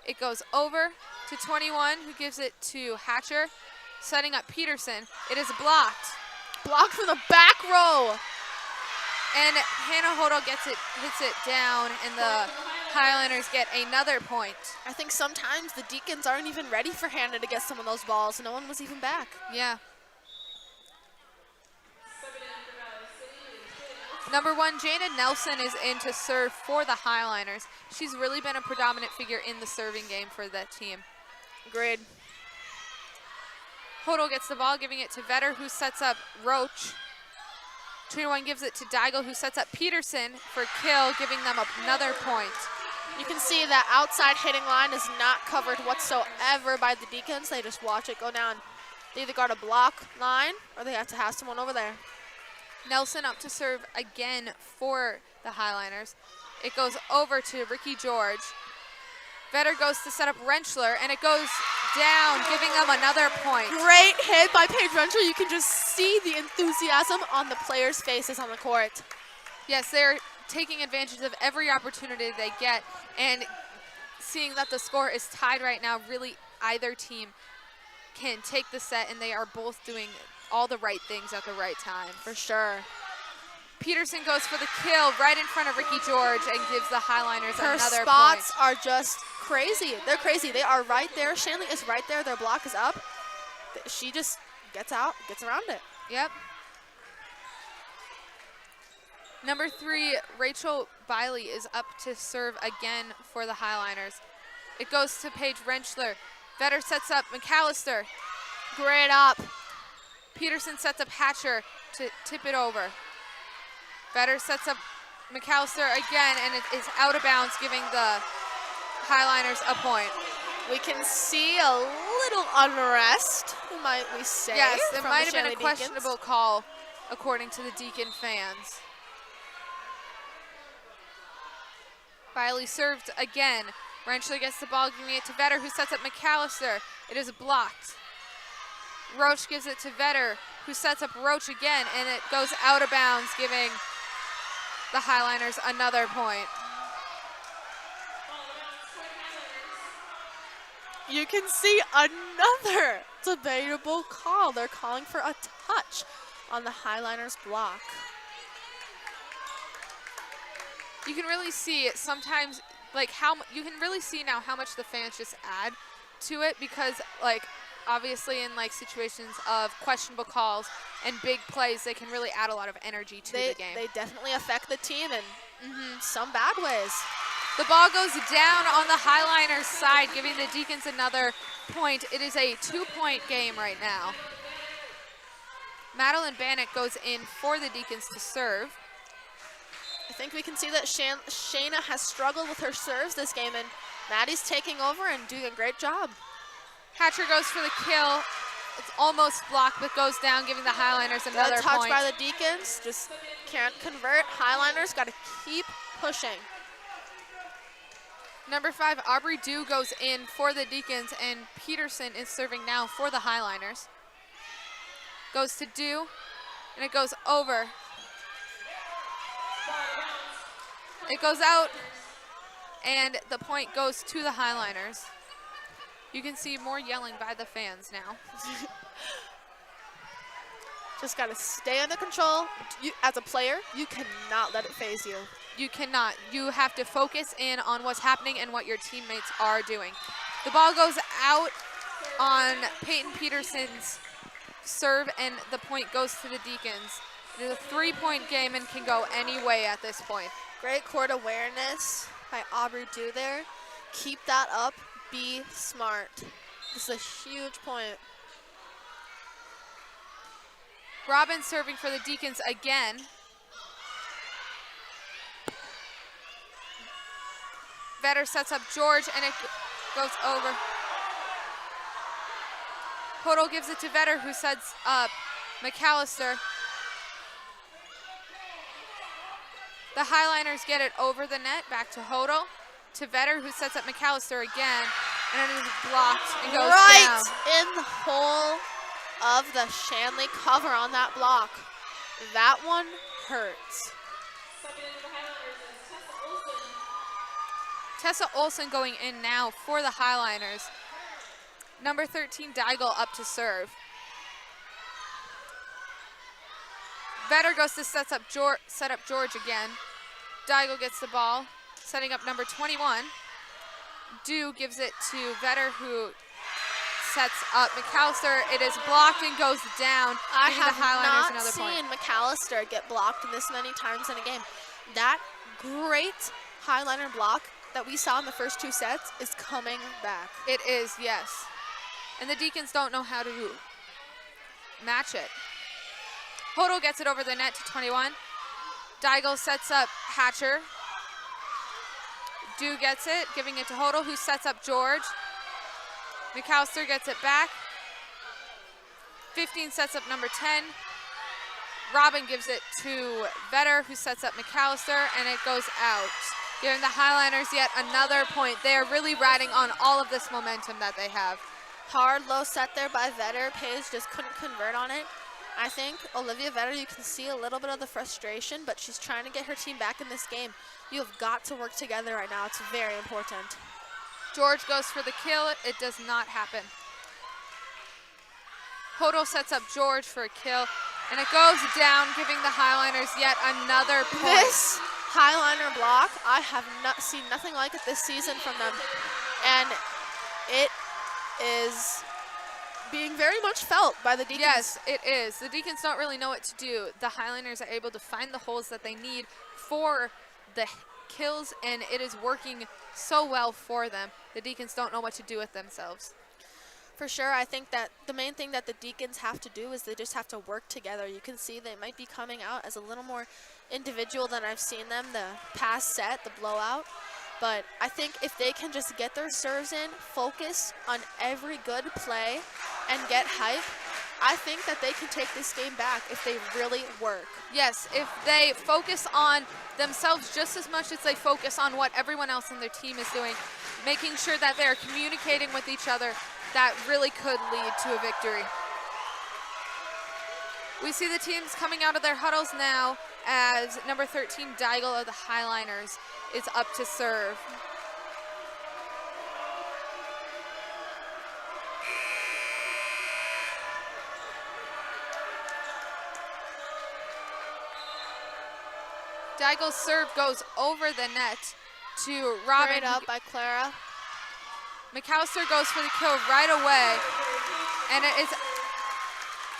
It goes over to 21, who gives it to Hatcher, setting up Peterson. It is blocked. Blocked from the back row. And Hannah Hodel hits it down, and the Highliners get another point. I think sometimes the Deacons aren't even ready for Hannah to get some of those balls. No one was even back. Yeah. Number 1, Jana Nelson is in to serve for the Highliners. She's really been a predominant figure in the serving game for that team. Agreed. Hodel gets the ball, giving it to Vetter, who sets up Roach. 21 gives it to Deigel, who sets up Peterson for kill, giving them another point. You can see that outside hitting line is not covered whatsoever by the Deacons. They just watch it go down. They either got a block line or they have to have someone over there. Nelson up to serve again for the Highliners. It goes over to Ricky George. Vetter goes to set up Rentschler, and it goes down, giving them another point. Great hit by Paige Rentschler. You can just see the enthusiasm on the players' faces on the court. Yes, they're taking advantage of every opportunity they get, and seeing that the score is tied right now, really either team can take the set, and they are both doing all the right things at the right time. For sure. Peterson goes for the kill right in front of Ricky George and gives the Highliners another point. Her spots are just crazy. They're crazy. They are right there. Shanley is right there. Their block is up. She just gets out, gets around it. Yep. Number 3, Rachel Biley is up to serve again for the Highliners. It goes to Paige Rentschler. Vetter sets up McAllister. Great up. Peterson sets up Hatcher to tip it over. Vetter sets up McAllister again, and it is out of bounds, giving the Highliners a point. We can see a little unrest, might we say. Yes, it might have been a Deacons. questionable call, according to the Deacon fans. Biley served again. Rentschler gets the ball, giving it to Vetter, who sets up McAllister. It is blocked. Roach gives it to Vetter, who sets up Roach again, and it goes out of bounds, giving the Highliners another point. You can see another debatable call. They're calling for a touch on the Highliners block. You can really see it sometimes, like you can really see now how much the fans just add to it, because obviously in situations of questionable calls and big plays, they can really add a lot of energy to the game. They definitely affect the team in some bad ways. The ball goes down on the Highliners side, giving the Deacons another point. It is a 2-point game right now. Madeline Bannock goes in for the Deacons to serve. I think we can see that Shayna has struggled with her serves this game, and Maddie's taking over and doing a great job. Hatcher goes for the kill. It's almost blocked, but goes down, giving the Highliners another Good touch point. by the Deacons, just can't convert. Highliners got to keep pushing. Number 5, Aubrey Dew goes in for the Deacons, and Peterson is serving now for the Highliners. Goes to Dew, and it goes over. It goes out, and the point goes to the Highliners. You can see more yelling by the fans now. Just got to stay under control. As a player, you cannot let it phase you. You cannot. You have to focus in on what's happening and what your teammates are doing. The ball goes out on Peyton Peterson's serve, and the point goes to the Deacons. It is a 3-point game and can go any way at this point. Great court awareness by Aubrey Dew there. Keep that up. Be smart. This is a huge point. Robin serving for the Deacons again. Vetter sets up George, and it goes over. Hodel gives it to Vetter, who sets up McAllister. The Highliners get it over the net, back to Hodel, to Vetter, who sets up McAllister again, and it is blocked and goes down. In the hole of the Shanley cover on that block. That one hurts. Tessa Olsen going in now for the Highliners. Number 13, Deigel, up to serve. Vetter goes to set up George again. Deigel gets the ball, setting up number 21. Dew gives it to Vetter, who sets up McAllister. It is blocked and goes down. I giving have the Highliners not another seen point. McAllister get blocked this many times in a game. That great Highliner block that we saw in the first 2 sets is coming back. It is, yes. And the Deacons don't know how to match it. Hodel gets it over the net to 21. Deigel sets up Hatcher. Dew gets it, giving it to Hodel, who sets up George. McAllister gets it back. 15 sets up number 10. Robin gives it to Vetter, who sets up McAllister, and it goes out, giving the Highliners yet another point. They are really riding on all of this momentum that they have. Hard low set there by Vetter. Paige just couldn't convert on it. I think Olivia Vetter, you can see a little bit of the frustration, but she's trying to get her team back in this game. You have got to work together right now. It's very important. George goes for the kill. It does not happen. Hodel sets up George for a kill, and it goes down, giving the Highliners yet another point. This Highliner block, I have not seen nothing like it this season from them. And it is being very much felt by the Deacons. Yes, it is. The Deacons don't really know what to do. The Highliners are able to find the holes that they need for the kills, and it is working so well for them. The Deacons don't know what to do with themselves. For sure, I think that the main thing that the Deacons have to do is they just have to work together. You can see they might be coming out as a little more individual than I've seen them the past set, the blowout. But I think if they can just get their serves in, focus on every good play, and get hype, I think that they can take this game back if they really work. Yes, if they focus on themselves just as much as they focus on what everyone else in their team is doing, making sure that they're communicating with each other, that really could lead to a victory. We see the teams coming out of their huddles now as number 13, Deigel of the Highliners, is up to serve. Deigel's serve goes over the net to Robin. Straight up by Clara. McAllister goes for the kill right away, and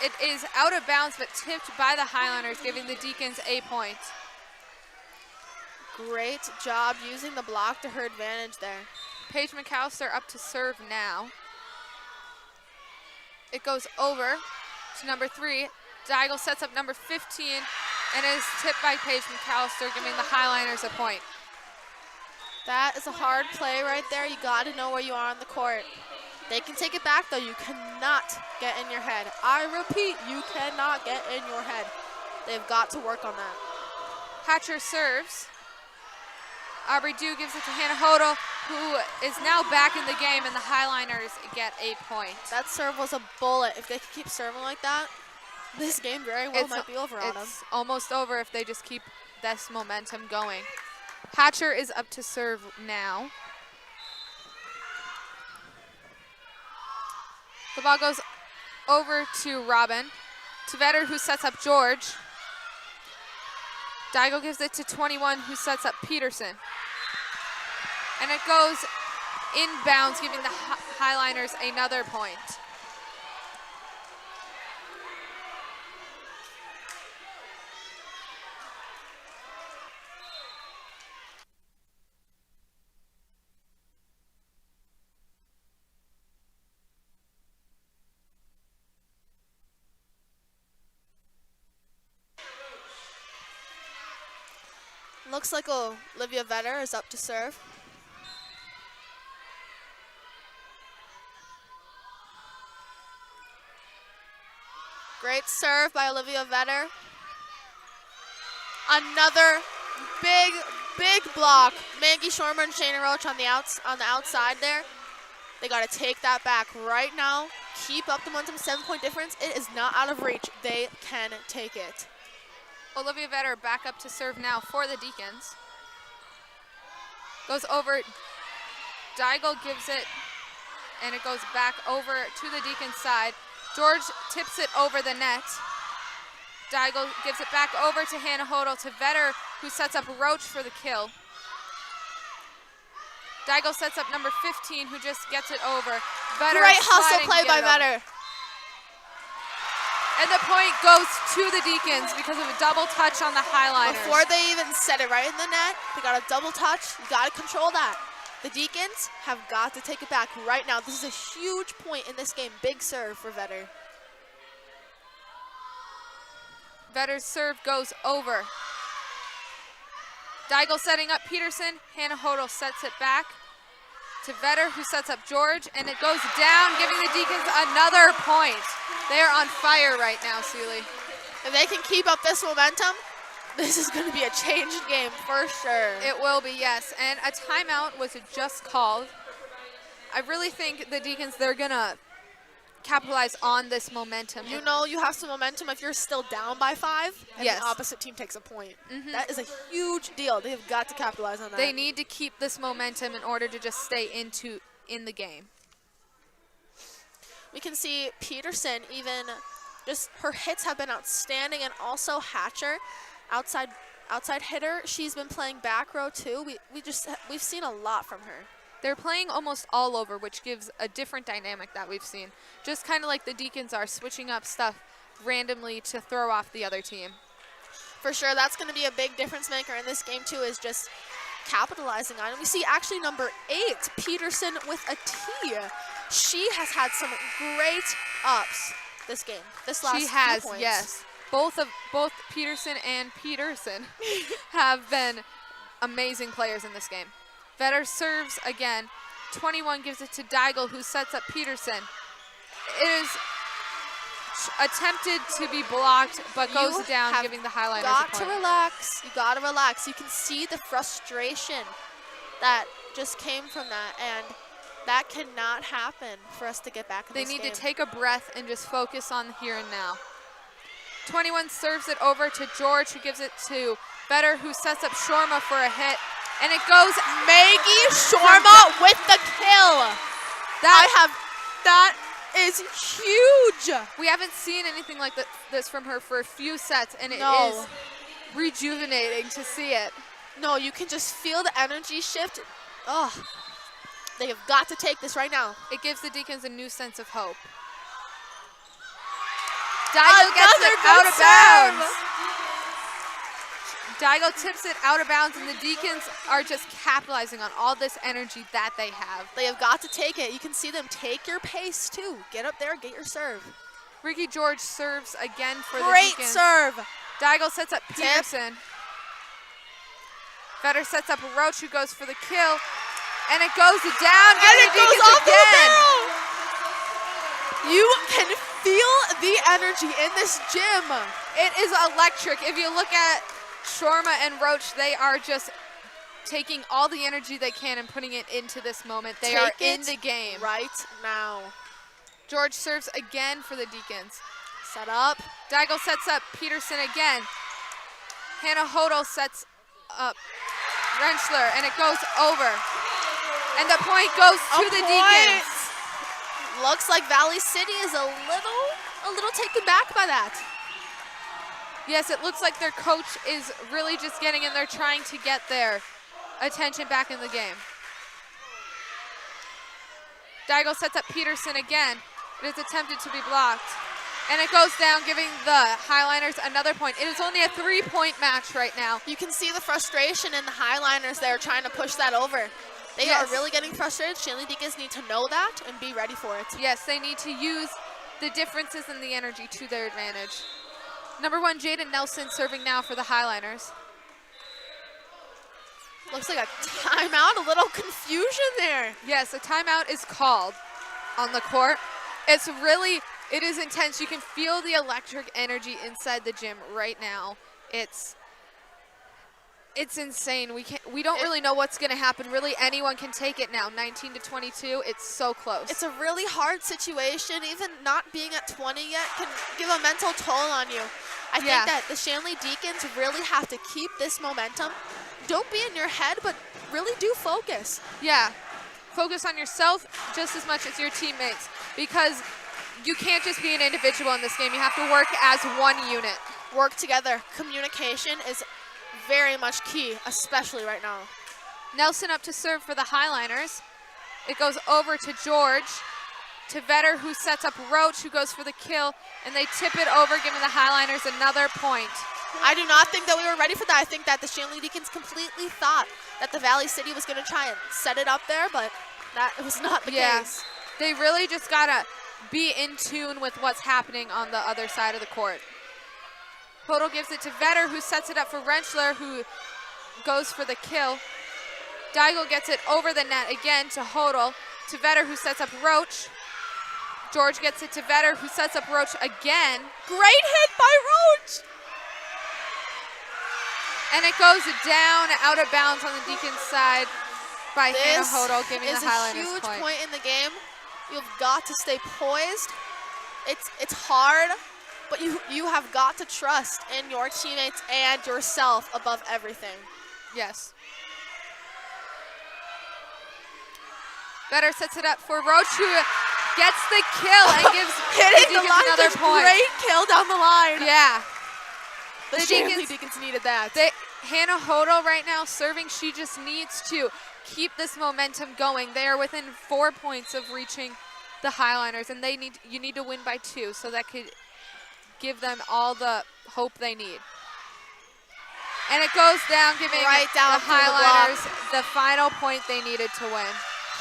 it is out of bounds but tipped by the Highliners, giving the Deacons a point. Great job using the block to her advantage there. Paige McAllister up to serve now. It goes over to number 3. Deigel sets up number 15, and it is tipped by Paige McAllister, giving the Highliners a point. That is a hard play right there. You got to know where you are on the court. They can take it back, though. You cannot get in your head. I repeat, you cannot get in your head. They've got to work on that. Hatcher serves. Aubrey Dew gives it to Hannah Hodel, who is now back in the game, and the Highliners get a point. That serve was a bullet. If they could keep serving like that, this game very well might be over on them. It's almost over if they just keep this momentum going. Hatcher is up to serve now. The ball goes over to Robin. To Vetter, who sets up George. Daigle gives it to 21, who sets up Peterson. And it goes inbounds, giving the Highliners another point. Looks like Olivia Vetter is up to serve. Great serve by Olivia Vetter. Another big block. Maggie Shormer and Shayna Roach on the outside there. They got to take that back right now. Keep up the momentum, 7-point difference. It is not out of reach. They can take it. Olivia Vetter back up to serve now for the Deacons. Goes over. Daigle gives it, and it goes back over to the Deacons side. George tips it over the net. Daigle gives it back over to Hannah Hodel, to Vetter, who sets up Roach for the kill. Daigle sets up number 15, who just gets it over. Vetter Great hustle play by over. Vetter. And the point goes to the Deacons because of a double touch on the Highliners. Before they even set it right in the net, they got a double touch. You got to control that. The Deacons have got to take it back right now. This is a huge point in this game. Big serve for Vetter. Vetter's serve goes over. Daigle setting up Peterson. Hannah Hodel sets it back to Vetter, who sets up George, and it goes down, giving the Deacons another point. They are on fire right now, Seeley. If they can keep up this momentum, this is going to be a changed game for sure. It will be, yes. And a timeout was just called. I really think the Deacons, they're going to capitalize on this momentum. You know you have some momentum if you're still down by 5 and Yes. the opposite team takes a point. That is a huge deal. They have got to capitalize on that. They need to keep this momentum in order to just stay in the game. We can see Peterson, even just her hits have been outstanding, and also Hatcher, outside hitter. She's been playing back row too. We've seen a lot from her. They're playing almost all over, which gives a different dynamic that we've seen. Just kind of like the Deacons are switching up stuff randomly to throw off the other team. For sure, that's going to be a big difference maker in this game too, is just capitalizing on it. We see actually number 8, Peterson with a T. She has had some great ups this game, this last She has, few points. yes. Both Peterson and Peterson have been amazing players in this game. Vetter serves again. 21 gives it to Daigle, who sets up Peterson. It is attempted to be blocked, but goes down, giving the Highliners a point. To relax. You got to relax. You can see the frustration that just came from that, and that cannot happen for us to get back in this game. They need to take a breath and just focus on here and now. 21 serves it over to George, who gives it to Vetter, who sets up Shorma for a hit. And it goes Maggie Shorma with the kill. That is huge. We haven't seen anything like this from her for a few sets, and it is rejuvenating to see it. No, you can just feel the energy shift. Oh, they have got to take this right now. It gives the Deacons a new sense of hope. Daigle gets it out of bounds. Daigle tips it out of bounds, and the Deacons are just capitalizing on all this energy that they have. They have got to take it. You can see them take your pace, too. Get up there, get your serve. Ricky George serves again for the Great Deacons. serve. Daigle sets up Peterson. Vetter sets up Roach, who goes for the kill. And it goes down, and it goes off again. The barrel. You can feel the energy in this gym. It is electric. If you look at Shorma and Roach, they are just taking all the energy they can and putting it into this moment. They are in the game right now. George serves again for the Deacons. Set up. Daigle sets up Peterson again. Hannah Hodel sets up Rentschler, and it goes over. And the point goes to the Deacons. Looks like Valley City is a little taken back by that. Yes, it looks like their coach is really just getting in there trying to get their attention back in the game. Daigle sets up Peterson again. It is attempted to be blocked. And it goes down, giving the Highliners another point. It is only a 3-point match right now. You can see the frustration in the Highliners there trying to push that over. They are really getting frustrated. Shanley Deacons need to know that and be ready for it. Yes, they need to use the differences in the energy to their advantage. Number 1, Jaden Nelson serving now for the Highliners. Looks like a timeout, a little confusion there. Yes, a timeout is called on the court. It is intense. You can feel the electric energy inside the gym right now. It's insane. We don't really know what's going to happen. Really, anyone can take it now. 19-22. It's so close. It's a really hard situation. Even not being at 20 yet can give a mental toll on you. I think that the Shanley Deacons really have to keep this momentum. Don't be in your head, but really do focus. Yeah. Focus on yourself just as much as your teammates, because you can't just be an individual in this game. You have to work as one unit. Work together. Communication is very much key, especially right now. Nelson up to serve for the Highliners. It goes over to George, to Vetter, who sets up Roach, who goes for the kill, and they tip it over, giving the Highliners another point. I do not think that we were ready for that. I think that the Shanley Deacons completely thought that the Valley City was going to try and set it up there, but that was not the case. They really just got to be in tune with what's happening on the other side of the court. Hodel gives it to Vetter, who sets it up for Rentschler, who goes for the kill. Daigle gets it over the net again to Hodel, to Vetter, who sets up Roach. George gets it to Vetter, who sets up Roach again. Great hit by Roach! And it goes down, out of bounds on the Deacons side by Hannah Hodel, giving the Highliners This is a huge point. point in the game. You've got to stay poised. It's hard, but you have got to trust in your teammates and yourself above everything. Yes. Vetter sets it up for Roach, who gets the kill and gives hitting the Deacons another point. Great kill down the line. Yeah. The Shanley Deacons needed that. Hannah Hodel right now serving. She just needs to keep this momentum going. They are within 4 points of reaching the Highliners, and you need to win by 2, so that could give them all the hope they need. And it goes down, giving the Highliners the final point they needed to win.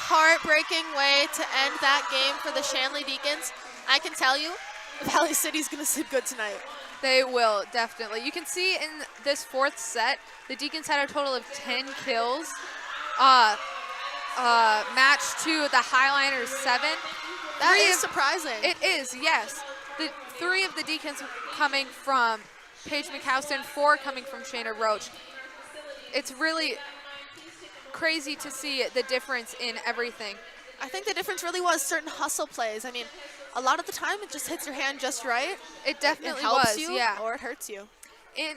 Heartbreaking way to end that game for the Shanley Deacons. I can tell you, Valley City's going to sleep good tonight. They will, definitely. You can see in this 4th set, the Deacons had a total of 10 kills. Matched to the Highliners 7. That is surprising. It is, yes. The 3 of the Deacons coming from Paige McHouston, 4 coming from Shayna Roach. It's really crazy to see the difference in everything. I think the difference really was certain hustle plays. I mean, a lot of the time it just hits your hand just right. It definitely helps was, you, yeah. Or it hurts you. In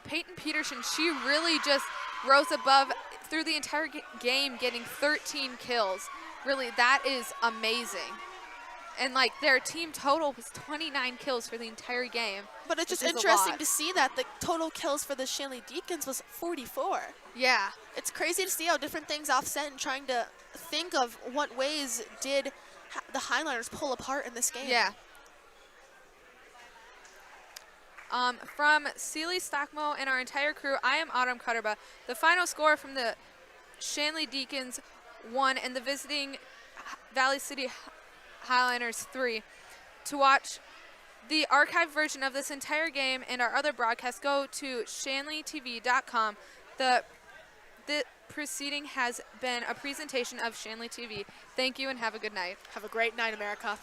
Peyton Peterson, she really just rose above through the entire game, getting 13 kills. Really, that is amazing. And like their team total was 29 kills for the entire game. But it's just interesting to see that the total kills for the Shanley Deacons was 44. Yeah. It's crazy to see how different things offset and trying to think of what ways did the Highliners pull apart in this game. Yeah. From Sealy Stockmo and our entire crew, I am Autumn Cutterba. The final score from the Shanley Deacons 1 and the visiting Valley City Highliners 3. To watch the archived version of this entire game and our other broadcasts, go to shanleytv.com. The proceeding has been a presentation of Shanley TV. Thank you and have a good night. Have a great night, America.